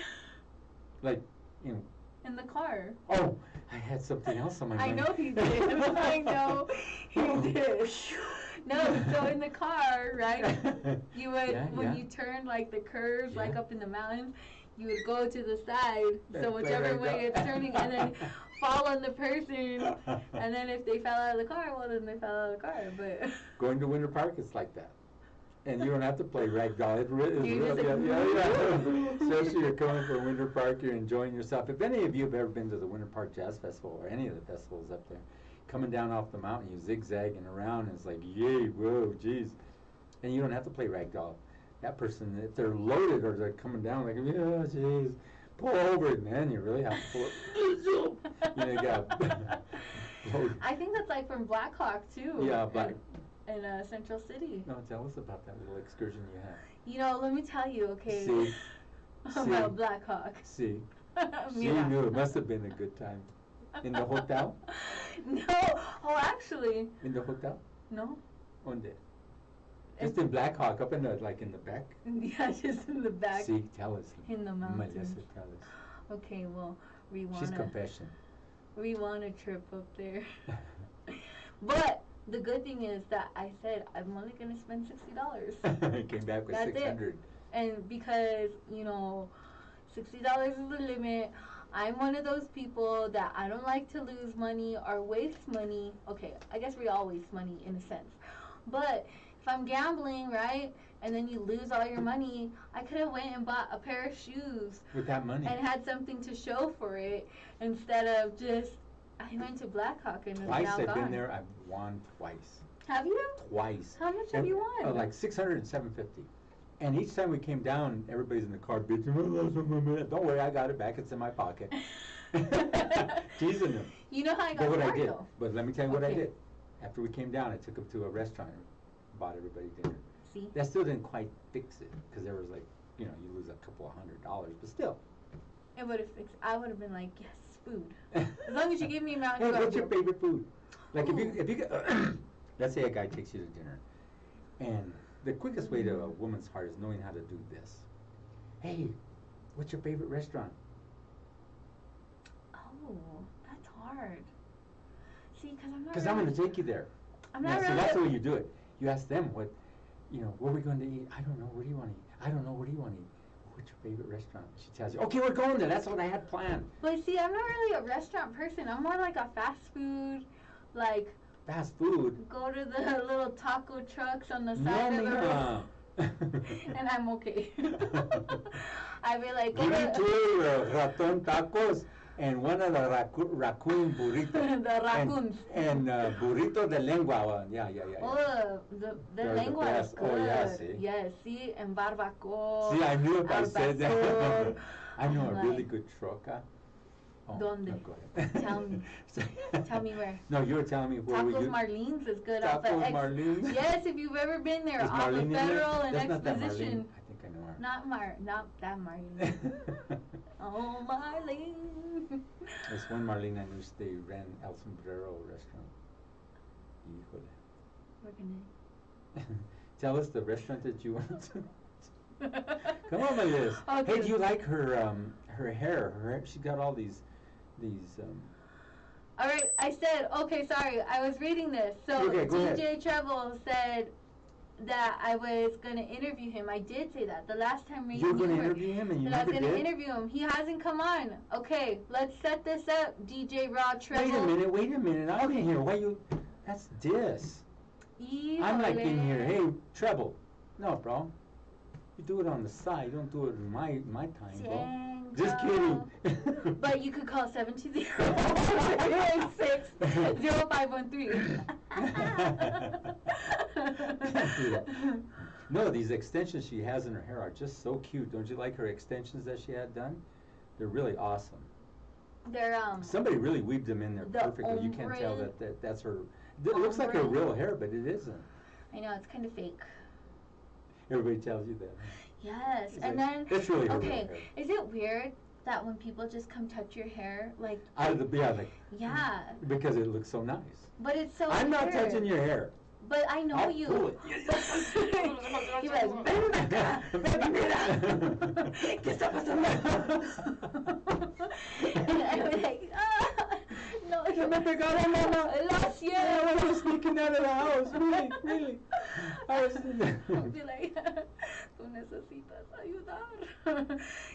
Like, In the car. Oh, I had something else on my I mind. know he did. I know he did. No, so in the car, right? You would when you turn like the curves, like up in the mountains, you would go to the side. So whichever way it's turning, and then fall on the person. And then if they fell out of the car, well, then they fell out of the car. But Going to Winter Park, it's like that. And you don't have to play ragdoll. It's real. just Yeah. Especially you're coming from Winter Park, you're enjoying yourself. If any of you have ever been to the Winter Park Jazz Festival or any of the festivals up there, coming down off the mountain, you zigzagging around, and it's like, yay, whoa, geez. And you don't have to play ragdoll. That person, if they're loaded or they're coming down, like, yeah, geez, pull over it, man. You really have to pull it. You got I think that's like from Black Hawk too. Yeah, Black. In Central City. No, tell us about that little excursion you had. Let me tell you, okay. See? About Black Hawk. See? She Mira. knew it must have been a good time. In the hotel? No. Oh, actually. In the hotel? No. Onde? Just in Black Hawk, up in the back? Yeah, just in the back. See, tell us. In the mountains. Melissa, tell us. Okay, well, She's confession. we want a trip up there. But the good thing is that I said I'm only gonna spend $60. Came back with That's 600. And because, $60 is the limit, I'm one of those people that I don't like to lose money or waste money. Okay, I guess we all waste money in a sense. But if I'm gambling, right, and then you lose all your money, I could have went and bought a pair of shoes With that money. and had something to show for it instead of just, I went to Black Hawk and it's Twice now I've gone. been there, I've won twice. Have you? Twice. How much have you won? Like 600 and 750. And each time we came down, everybody's in the car bitching, don't worry, I got it back, it's in my pocket. Teasing them. You know how I got But what I smart, did, though? but let me tell you what I Okay. did. After we came down, I took them to a restaurant and bought everybody dinner. See? That still didn't quite fix it, because there was like, you lose a couple of $100, but still. It would have fixed. I would have been like, yes, food. As long as you give me a Mountain Hey, Dew. what's your favorite food? Like if Ooh. you let's say a guy takes you to dinner, and the quickest way to a woman's heart is knowing how to do this. Hey, what's your favorite restaurant? Oh, that's hard. See, because I'm not. Because I'm going to take you there. I'm Now, not see, really. that's the way you do it. You ask them what are we going to eat? I don't know. Where do you want to eat? I don't know. Where do you want to eat? What's your favorite restaurant? She tells you, okay, we're going there. That's what I had planned. But see, I'm not really a restaurant person. I'm more like a fast food, like fast food. Go to the little taco trucks on the No, side of the road. mija. And I'm okay. I'd be like, go Give me to two raton tacos and one of the raccoon burritos. the raccoons. And burrito de lengua. Yeah. Oh, the They're the lengua is best. good. Oh, yeah, see? Yes, see, and barbacoa. See, I knew if I said that. albacor. I know a I'm really like, good troca. Oh, ¿Dónde? no, go ahead. Tell me. Tell me where. No, you were telling me where Tacos you. Marlene's is good off at Tacos Marlene's? Yes, if you've ever been there, Is off Marlene of in there? Federal and That's not that Exposition. Marlene. I think I know her. Not that Marlene. Oh, Marlene. There's one Marlene I knew, they ran El Sombrero restaurant. Híjole. We're gonna. Tell us the restaurant that you went to. Come on, Liz. Okay. Hey, do you like her her hair? She's got all these All right, I said, okay, sorry, I was reading this. So Okay, go ahead. DJ Treble said that I was going to interview him. I did say that the last time we You're going to were- interview him and you that I was never going to did? interview him. He hasn't come on. Okay, let's set this up, DJ Raw Treble. Wait a minute. I didn't hear. Why you? That's diss. I'm like in here. Hey, treble. No, bro. You do it on the side. You don't do it in my time, bro. Just kidding. But you could call 720-60513. No, these extensions she has in her hair are just so cute. Don't you like her extensions that she had done? They're really awesome. They're Somebody really weaved them in there the perfectly. You can't tell ombre- that's her. It looks like her ombre. real hair, but it isn't. I know, it's kind of fake. Everybody tells you that. Yes, It's and like- then it's really her real okay, hair. is it weird that when people just come touch your hair, like Out of the like yeah, because it looks so nice. but it's so I'm not weird. touching your hair. But I know I'll you. pull it. He was, ven acá, ven, mira. ¿Qué está pasando? And I was like, no, Se me pegaron, mama. Lo I siento. was sneaking out of the house. Really. I was. I'd be like, tú necesitas ayudar.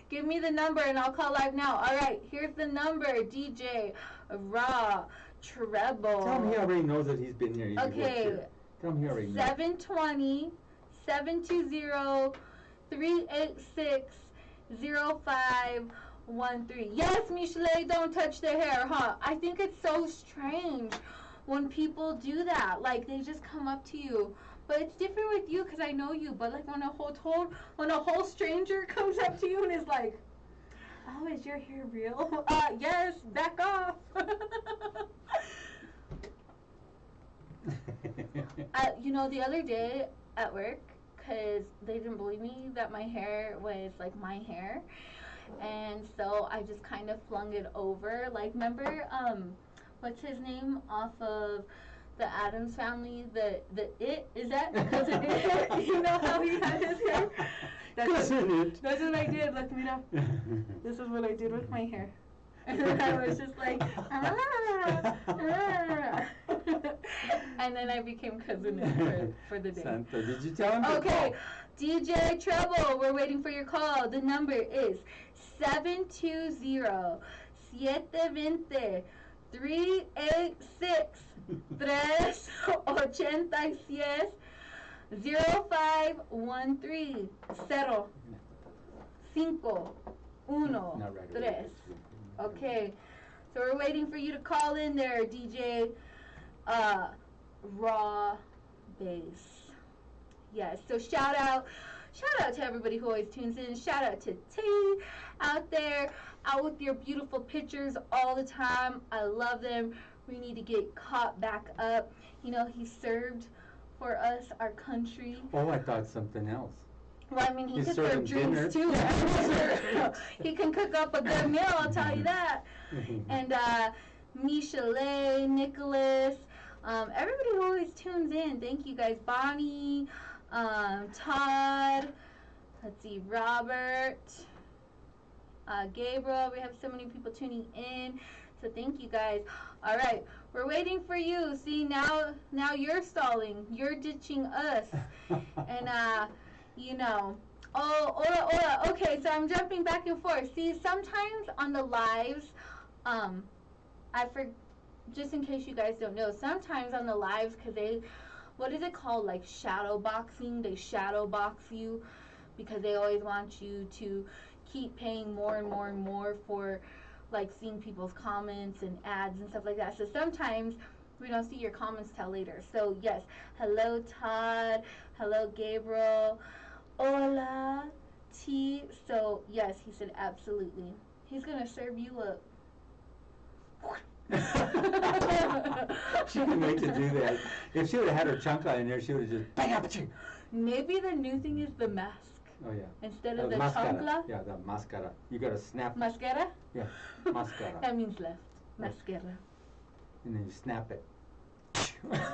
Give me the number and I'll call live now. All right, here's the number, DJ Raw Treble. Tell him he already knows that he's been here. He works Okay. here. Tell him he already knows. 720-720-386-0513. Yes, Michelet, don't touch their hair, huh? I think it's so strange when people do that. Like, they just come up to you. But it's different with you because I know you. But, like, when a whole stranger comes up to you and is like, oh, is your hair real? Yes, back off. You know, the other day at work, because they didn't believe me that my hair was like my hair, and so I just kind of flung it over. Like, remember, what's his name off of the Addams Family? The It, is that cousin It? You know how he had his hair? Cousin It. That's what I did. Look, mira. This is what I did with my hair. And then I was just like, and then I became cousin for the day. Santa, did you tell him to Okay, call? DJ Treble, we're waiting for your call. The number is 720-386-0513. 0513. Okay, so we're waiting for you to call in there, DJ Raw Bass. Yes, so shout out to everybody who always tunes in. Shout out to T out there, out with your beautiful pictures all the time. I love them. We need to get caught back up. You know, he served for us, our country. Oh, I thought something else. Well, I mean, he He's could serve serving drinks dinner. too. He can cook up a good meal, I'll tell you that. And Michelet, Nicholas, everybody who always tunes in. Thank you guys. Bonnie, Todd, let's see, Robert, Gabriel. We have so many people tuning in. So thank you guys. All right, we're waiting for you. See, now you're stalling. You're ditching us. And you know, hola. Okay, so I'm jumping back and forth. See, sometimes on the lives, I just in case you guys don't know, sometimes on the lives, because they, what is it called? Like shadow boxing. They shadow box you because they always want you to keep paying more and more and more for like seeing people's comments and ads and stuff like that. So sometimes we don't see your comments till later. So yes, hello Todd, hello Gabriel, hola T. So yes, he said absolutely. He's gonna serve you up. She can wait to do that. If she would have had her chunka in there, she would have just bang up at you. Maybe the new thing is the mask. Oh yeah. Instead of the mascara. chancla. Yeah, the mascara. You gotta snap. Mascara? Yeah, mascara. That means left. Mascara. And then you snap it. That's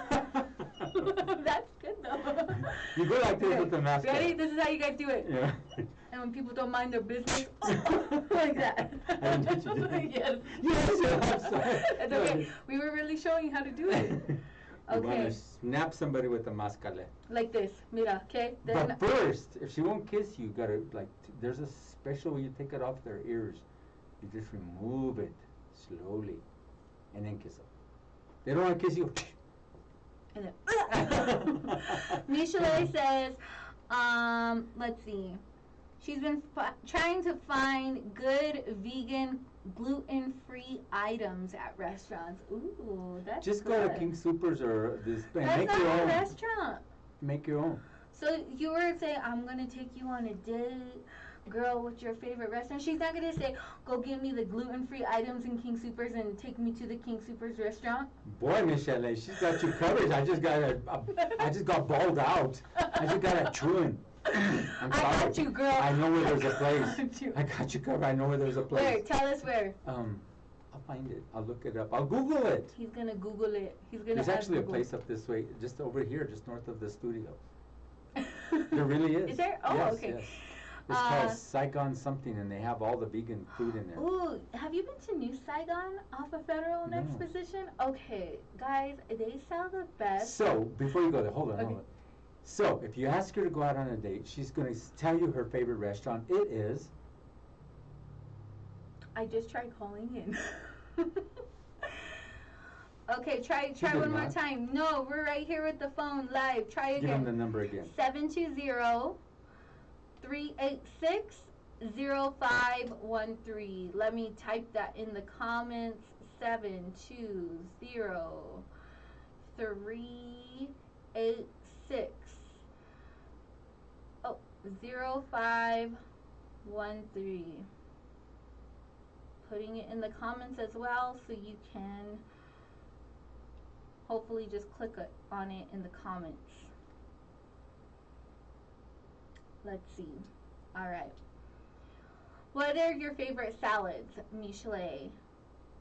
good though. You go like this Okay. with the mascara. Ready? This is how you guys do it. Yeah. And when people don't mind their business, like that. I didn't teach you, did I? Yes. Yes, I'm sorry. It's okay. We were really showing you how to do it. You want Okay. to snap somebody with the mascara. Like this. Mira, okay? But first, if she won't kiss you, you gotta like. There's a special way you take it off their ears. You just remove it slowly, and then kiss them. They don't want to kiss you. And then, Michelle says, let's see. She's been trying to find good vegan, gluten-free items at restaurants. Ooh, that's Just good. go to King Supers or this. That's Make not your a own. restaurant. Make your own. So you were saying, I'm going to take you on a date. Girl, what's your favorite restaurant? She's not going to say, go get me the gluten-free items in King Supers and take me to the King Supers restaurant. Boy, Michelle, she's got you covered. I just got balled out. I just got a chewing. I'm sorry. I got you, girl. I know where there's a place. got you. I got you covered. I know where there's a place. Where? Tell us where. I'll find it. I'll look it up. I'll Google it. He's going to Google it. He's going to There's actually a Google. place up this way, just over here, just north of the studio. There really is. Is there? Oh, yes, okay. Yes. It's called Saigon something, and they have all the vegan food in there. Ooh, have you been to New Saigon off of Federal and No. Exposition? Okay, guys, they sell the best. So, before you go there, hold on, Okay. hold on. So, if you ask her to go out on a date, she's going to tell you her favorite restaurant. It is. I just tried calling in. Okay, try did one more not. time. No, we're right here with the phone live. Try Give them the again. number again. 720-386-0513. Let me type that in the comments. 720-386 0513. Putting it in the comments as well so you can hopefully just click on it in the comments. Let's see. All right. What are your favorite salads, Michelet?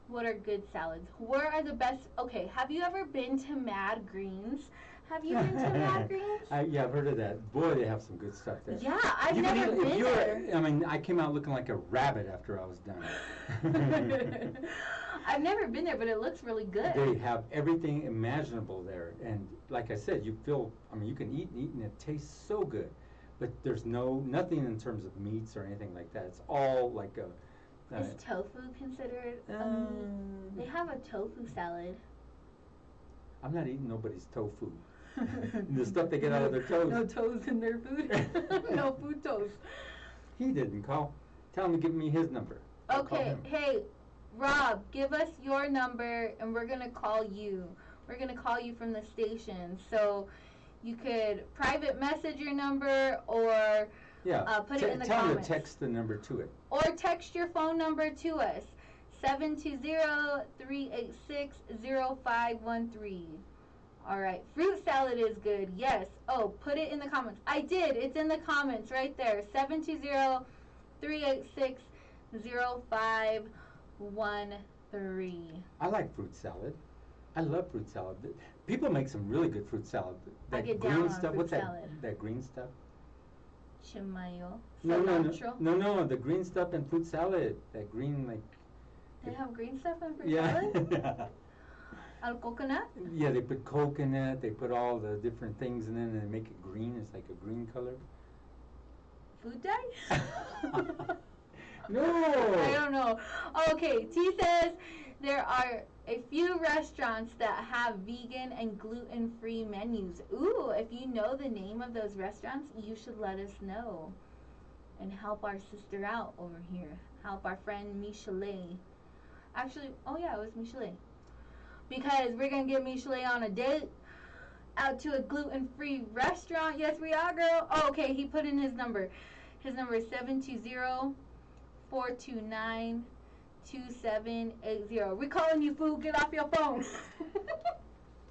What are good salads? Where are the best? Okay, have you ever been to Mad Greens? Have you been to Mad Greens? Yeah, I've heard of that. Boy, they have some good stuff there. Yeah, I've You can never eat- if been you're- there. I mean, I came out looking like a rabbit after I was done. I've never been there, but it looks really good. They have everything imaginable there, and like I said, you feel. I mean, you can eat and eat, and it tastes so good. But there's nothing in terms of meats or anything like that. It's all like a. Is tofu considered a meat? They have a tofu salad. I'm not eating nobody's tofu. The stuff they get out of their toes. No toes in their food. No food toes. He didn't call. Tell him to give me his number. I'll call Okay, him. hey, Rob, give us your number and we're gonna call you. We're gonna call you from the station. So you could private message your number or Yeah. put it in the tell him comments. to text the number to it. Or text your phone number to us. 720-386-0513. Alright, fruit salad is good, yes. Oh, put it in the comments. I did, it's in the comments right there. 720-386-0513. I like fruit salad. I love fruit salad. People make some really good fruit salad. I That get green down on stuff. fruit What's salad. that green stuff? Chimayo. No, Cilantro. no. The green stuff in fruit salad. That green like. They have green stuff in fruit Yeah. salad? Al coconut? Yeah, they put coconut. They put all the different things in it, and they make it green. It's like a green color. Food dye? No. I don't know. Okay, T says there are A few restaurants that have vegan and gluten-free menus. Ooh, if you know the name of those restaurants, you should let us know and help our sister out over here. Help our friend Michelet. Actually, oh yeah, it was Michelet. Because we're going to get Michelet on a date out to a gluten-free restaurant. Yes, we are, girl. Oh, okay, he put in his number. His number is 720-429-2780. We're calling you, fool. Get off your phone.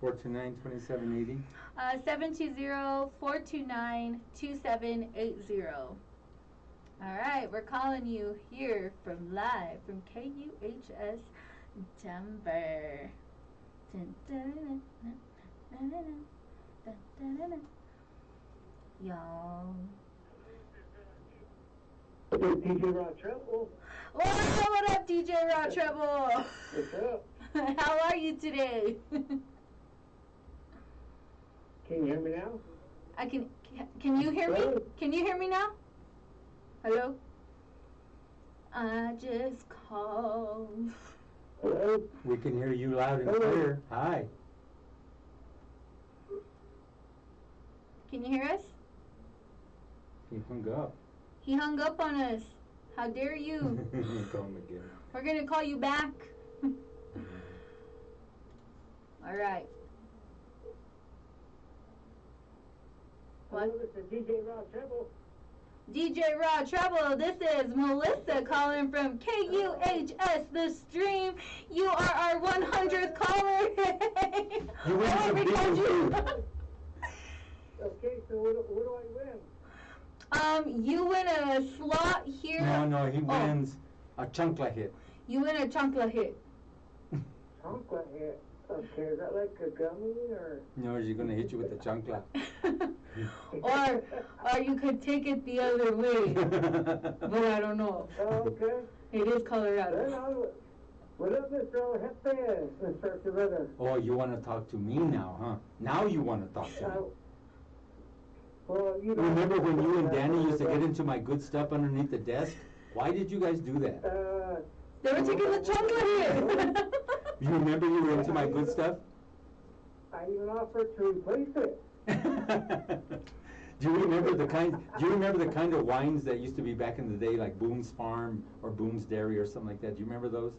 429-2780. 720-429-2780. All right, we're calling you here from live from KUHS Denver. Dun, dun, dun, dun, dun, dun, dun, dun, dun, dun. Y'all. DJ Rod Treble. What up, DJ Raw Treble? What's up? How are you today? Can you hear me now? Can you hear me? Can you hear me now? Hello? I just called. Hello? We can hear you loud and clear. Hi. Can you hear us? He hung up. He hung up on us. How dare you? Call him again. We're gonna call you back. All right. Hello, this is DJ Rod Treble. DJ Raw Trouble, this is Melissa calling from KUHS The Stream. You are our 100th caller. You win some we vegan called you. food. Okay, so what do I win? You win a slot here. No, he wins a chunkla hit. You win a chunkla hit. Chocolate hit. Okay, is that like a gummy or? No, she's gonna hit you with the chancla. or you could take it the other way. But I don't know. Oh, okay. It is Colorado. What up, Mr. Jefe? Mr. Rivera. Oh, you want to talk to me now, huh? Now you want to talk to me. Well, you know, Remember when you and Danny used to get into my good stuff underneath the desk? Why did you guys do that? They were taking the chocolate here. You remember you were into my good stuff? I even offered to replace it. Do you remember the kind of wines that used to be back in the day, like Boone's Farm or Boone's Dairy or something like that? Do you remember those?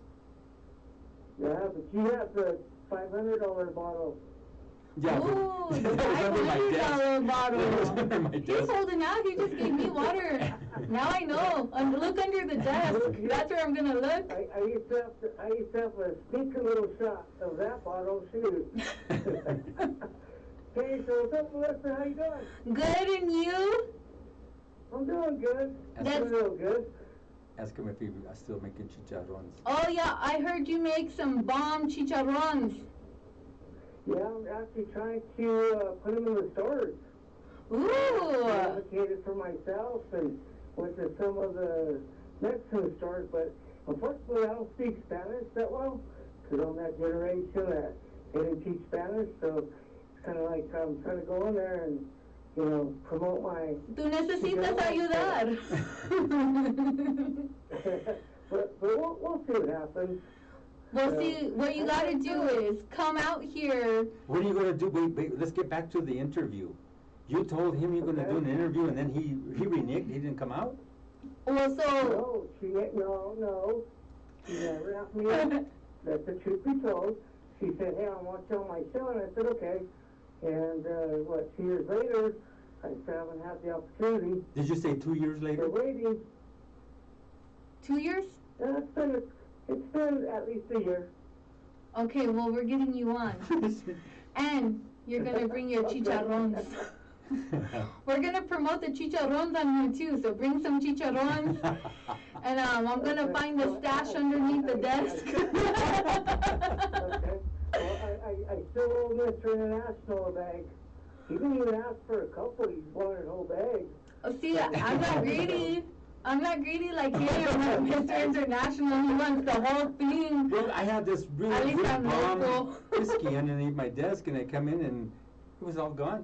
Yeah, but you have the $500 bottle. Yeah, Ooh, but that was under my desk. $500 bottle. That was under my He's desk. holding out. He just gave me water. Now I know. Look under the desk. That's where I'm gonna look. I used to have a sneaky little shot of that bottle too. Hey, so what's up, Melissa? How you doing? Good, and you? I'm doing good. That's- Doing real good. Ask him if he are still making chicharrones. Oh yeah, I heard you make some bomb chicharrones. Yeah, I'm actually trying to put them in the stores. Ooh. I advocated for myself and went to some of the Mexican stores, but unfortunately I don't speak Spanish that well because I'm that generation that they didn't teach Spanish, so it's kind of like I'm trying to go in there and, you know, promote my... Tú necesitas ayudar. but we'll see what happens. Well, see, what you gotta do is come out here. What are you gonna do? Wait, let's get back to the interview. You told him you're gonna do an interview, and then he reneged. He didn't come out. Well, so No, she never asked me. That's the truth be told. She said, hey, I want you on my show, and I said, okay. And 2 years later, I still haven't had the opportunity. Did you say 2 years later? They're waiting. 2 years? It's been at least a year. Okay, well, we're getting you on. And you're gonna bring your chicharrones. We're gonna promote the chicharrones on here too, so bring some chicharrones. And I'm gonna find the stash underneath the desk. Okay. Well, I still owe Mr. International a bag. He didn't even ask for a couple, he wanted a whole bag. Oh, see, I'm not greedy. I'm not greedy like him. Mr. International, he wants the whole thing. Look, I had this At really least good I'm local. bomb whiskey underneath my desk, and I come in and it was all gone.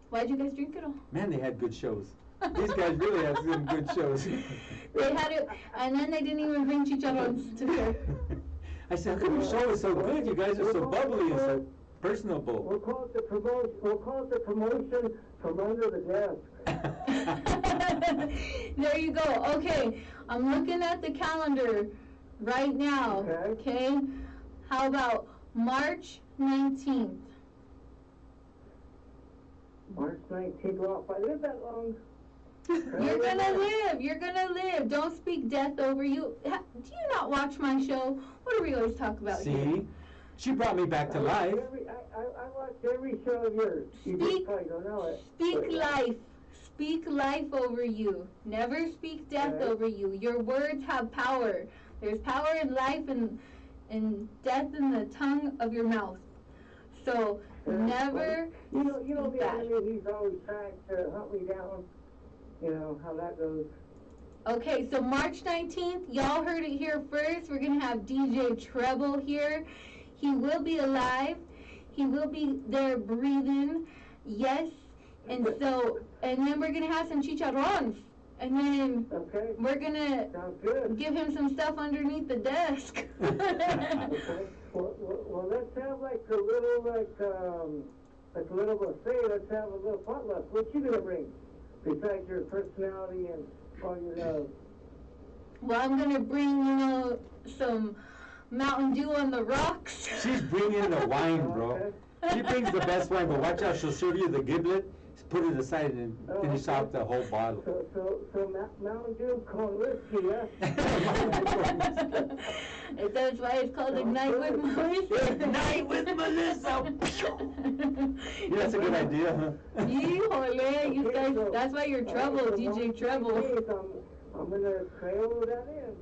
Why'd you guys drink it all? Man, they had good shows. These guys really had some good shows. They had it, and then they didn't even bring chicharrones to here. I said, how come your show is so good? You guys are so bubbly and so personable. We'll call it the promotion. We'll call it the promotion from under the desk. There you go. Okay, I'm looking at the calendar right now. Okay. How about March 19th? March 19th. Well, if I live that long. You're gonna live. You're gonna live. Don't speak death over you. Do you not watch my show? What do we always talk about See? here? She brought me back to life. I watched every show of yours. You just probably don't know it. Speak life. Speak life over you. Never speak death over you. Your words have power. There's power in life and death in the tongue of your mouth. So never. You know the enemy. He's always trying to hunt me down. You know how that goes. Okay, so March 19th, y'all heard it here first. We're going to have DJ Treble here. He will be alive. He will be there breathing. Yes. And so, and then we're going to have some chicharrones. And then we're going to give him some stuff underneath the desk. Okay. Well, let's have like a little buffet. Let's have a little potluck. What you going to bring? Besides your personality and all your love. Well, I'm going to bring, some Mountain Dew on the rocks. She's bringing the wine, bro. She brings the best wine, but watch out, she'll serve you the giblet, put it aside, and finish out the whole bottle. So Mountain Dew called whiskey, yeah? That's why it's called Ignite with Melissa. Ignite with Melissa! Yeah, that's a good idea, huh? Híjole, you guys, that's why you're trouble, DJ Treble. I'm going to Crayola that in.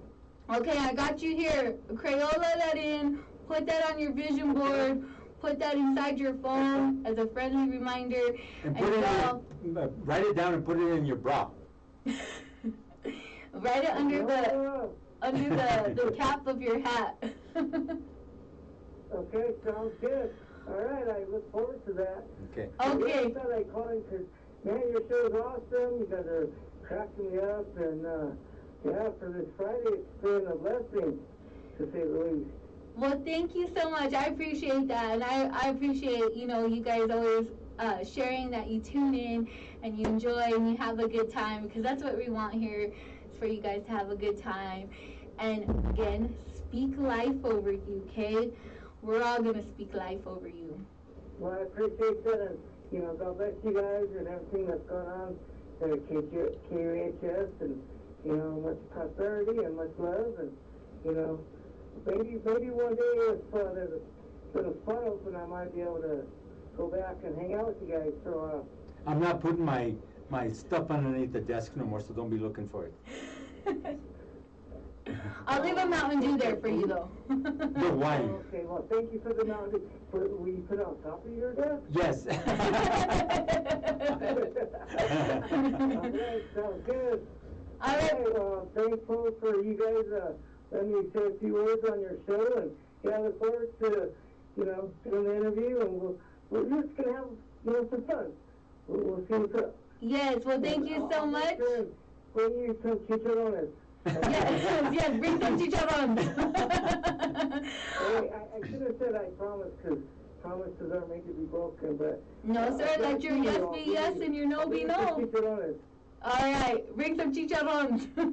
Okay, I got you here. Crayola that in, put that on your vision board, put that inside your phone as a friendly reminder. And write it down and put it in your bra. Write it under the cap of your hat. Okay, sounds good. All right, I look forward to that. Okay. Okay. I thought I'd call in because, man, your show's awesome. You guys are cracking me up. And, for this Friday, it's been a blessing, to say the least. Well, thank you so much. I appreciate that. And I appreciate, you guys always sharing that you tune in and you enjoy and you have a good time, because that's what we want here, is for you guys to have a good time. And again, speak life over you, okay? We're all going to speak life over you. Well, I appreciate that. And, God bless you guys and everything that's going on at KUHS. And, much prosperity and much love. And, maybe one day if there's a spot open, I might be able to go back and hang out with you guys for a while. I'm not putting my stuff underneath the desk no more, so don't be looking for it. I'll leave a Mountain Dew there for you, though. The wine. Okay, well, thank you for the Mountain Dew. Will you put it on top of your desk? Yes. All right, sounds good. All right. Thankful for you guys letting me say a few words on your show, and I look forward to, doing the interview, and we're just going to have, some fun. We'll see what's up. Yes, well, thank you so much. Bring you some chicharrones. Yes, bring some chicharrones. Hey, I should have said I promise, because promises aren't made to be broken, but... No, sir, let your yes be yes and your no be no. Chicharrones. All right, bring some chicharrones. All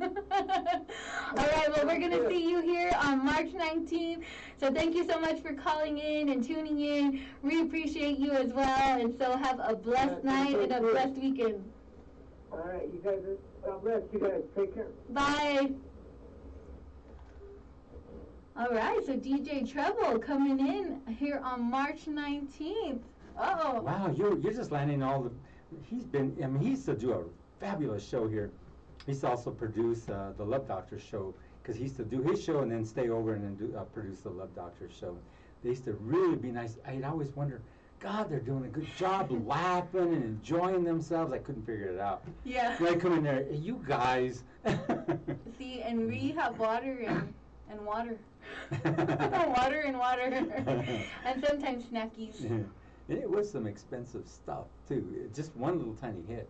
right, well, we're going to see you here on March 19th. So thank you so much for calling in and tuning in. We appreciate you as well. And so have a blessed night and a blessed weekend. All right, you guys, God bless you guys. Take care. Bye. All right, so DJ Treble coming in here on March 19th. Uh-oh. Wow, you're just landing all the... he used to do a fabulous show here. He used to also produce the Love Doctor show, because he used to do his show and then stay over and then produce the Love Doctor show. They used to really be nice. I'd always wonder, God, they're doing a good job laughing and enjoying themselves. I couldn't figure it out. Yeah. And I come in there, hey, you guys. See, and we have water and water. Water and water. And sometimes snackies. It was some expensive stuff, too. Just one little tiny hit.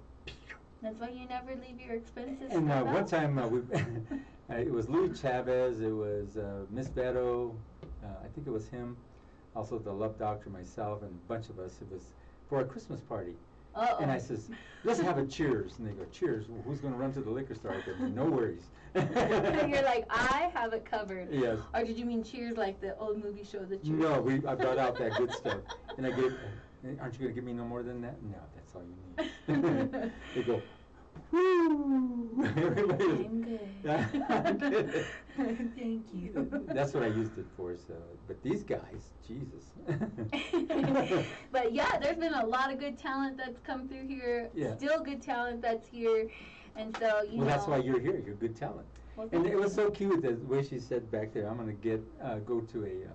That's why you never leave your expenses. And one time, it was Louis Chavez, it was Miss Vero, I think it was him, also the Love Doctor, myself, and a bunch of us. It was for a Christmas party. Uh-oh. And I says, let's have a cheers. And they go, cheers? Well, who's going to run to the liquor store? I go, no worries. And you're like, I have it covered. Yes. Or did you mean Cheers like the old movie show, The Cheers? No, I brought out that good stuff. And I gave, aren't you going to give me no more than that? No, that's all you need. They go, whoo! Everybody was, I'm good. I'm good. Thank you. That's what I used it for. So, but these guys, Jesus. But yeah, there's been a lot of good talent that's come through here. Yeah. Still good talent that's here. And so, you know. Well, that's why you're here. You're good talent. Well, And thank it was you. so cute the way she said back there, I'm going to go to a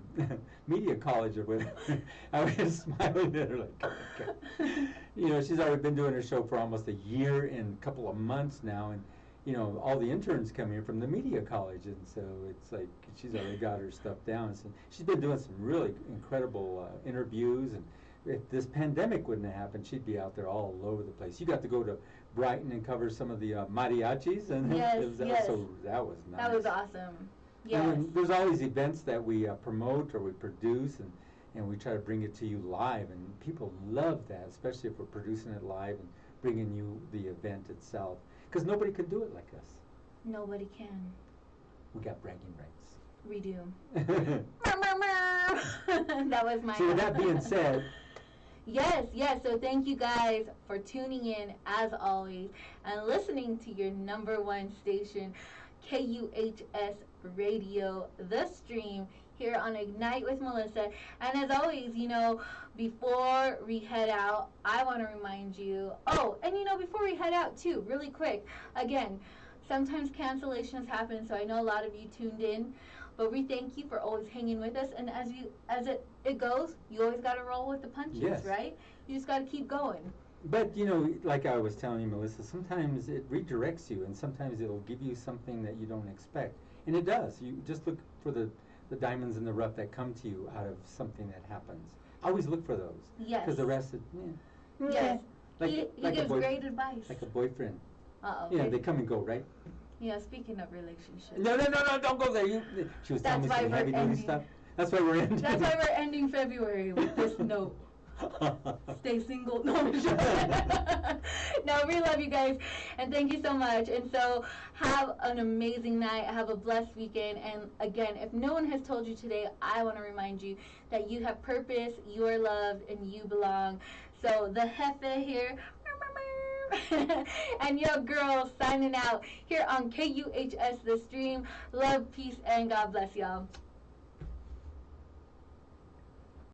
media college or whatever. I was smiling at her like, okay. You know, she's already been doing her show for almost a year and a couple of months now. And, you know, all the interns come here from the media college. And so it's like she's already got her stuff down. So she's been doing some really incredible interviews. And if this pandemic wouldn't have happened, she'd be out there all over the place. You got to go to Brighton and cover some of the mariachis, and Yes, yes. so that was nice. That was awesome. Yes. And then there's always events that we promote or we produce, and we try to bring it to you live, and people love that, especially if we're producing it live and bringing you the event itself, because nobody can do it like us. Nobody can. We got bragging rights. We do. That was my. So with that being said. Yes, yes. So thank you guys for tuning in as always and listening to your number one station, KUHS Radio, The Stream, here on Ignite with Melissa. And as always, you know, before we head out, I want to remind you, and you know, before we head out too, really quick, again, sometimes cancellations happen, so I know a lot of you tuned in. But we thank you for always hanging with us, and as it goes, you always got to roll with the punches, yes. Right? You just got to keep going. But, you know, like I was telling you, Melissa, sometimes it redirects you, and sometimes it'll give you something that you don't expect. And it does. You just look for the diamonds in the rough that come to you out of something that happens. I always look for those. Yes. Because the rest is, Yes. Like, he like gives great advice. Like a boyfriend. Uh-oh. Yeah, they come and go, right? Yeah, speaking of relationships. No, don't go there. She was telling me some heavy duty stuff. That's why we're ending. That's why we're ending February with this note. Stay single. No, I'm sure. No, we love you guys, and thank you so much. And so, have an amazing night. Have a blessed weekend. And again, if no one has told you today, I want to remind you that you have purpose, you are loved, and you belong. So, the Jefe here. And your girl signing out here on KUHS The Stream. Love, peace, and God bless y'all.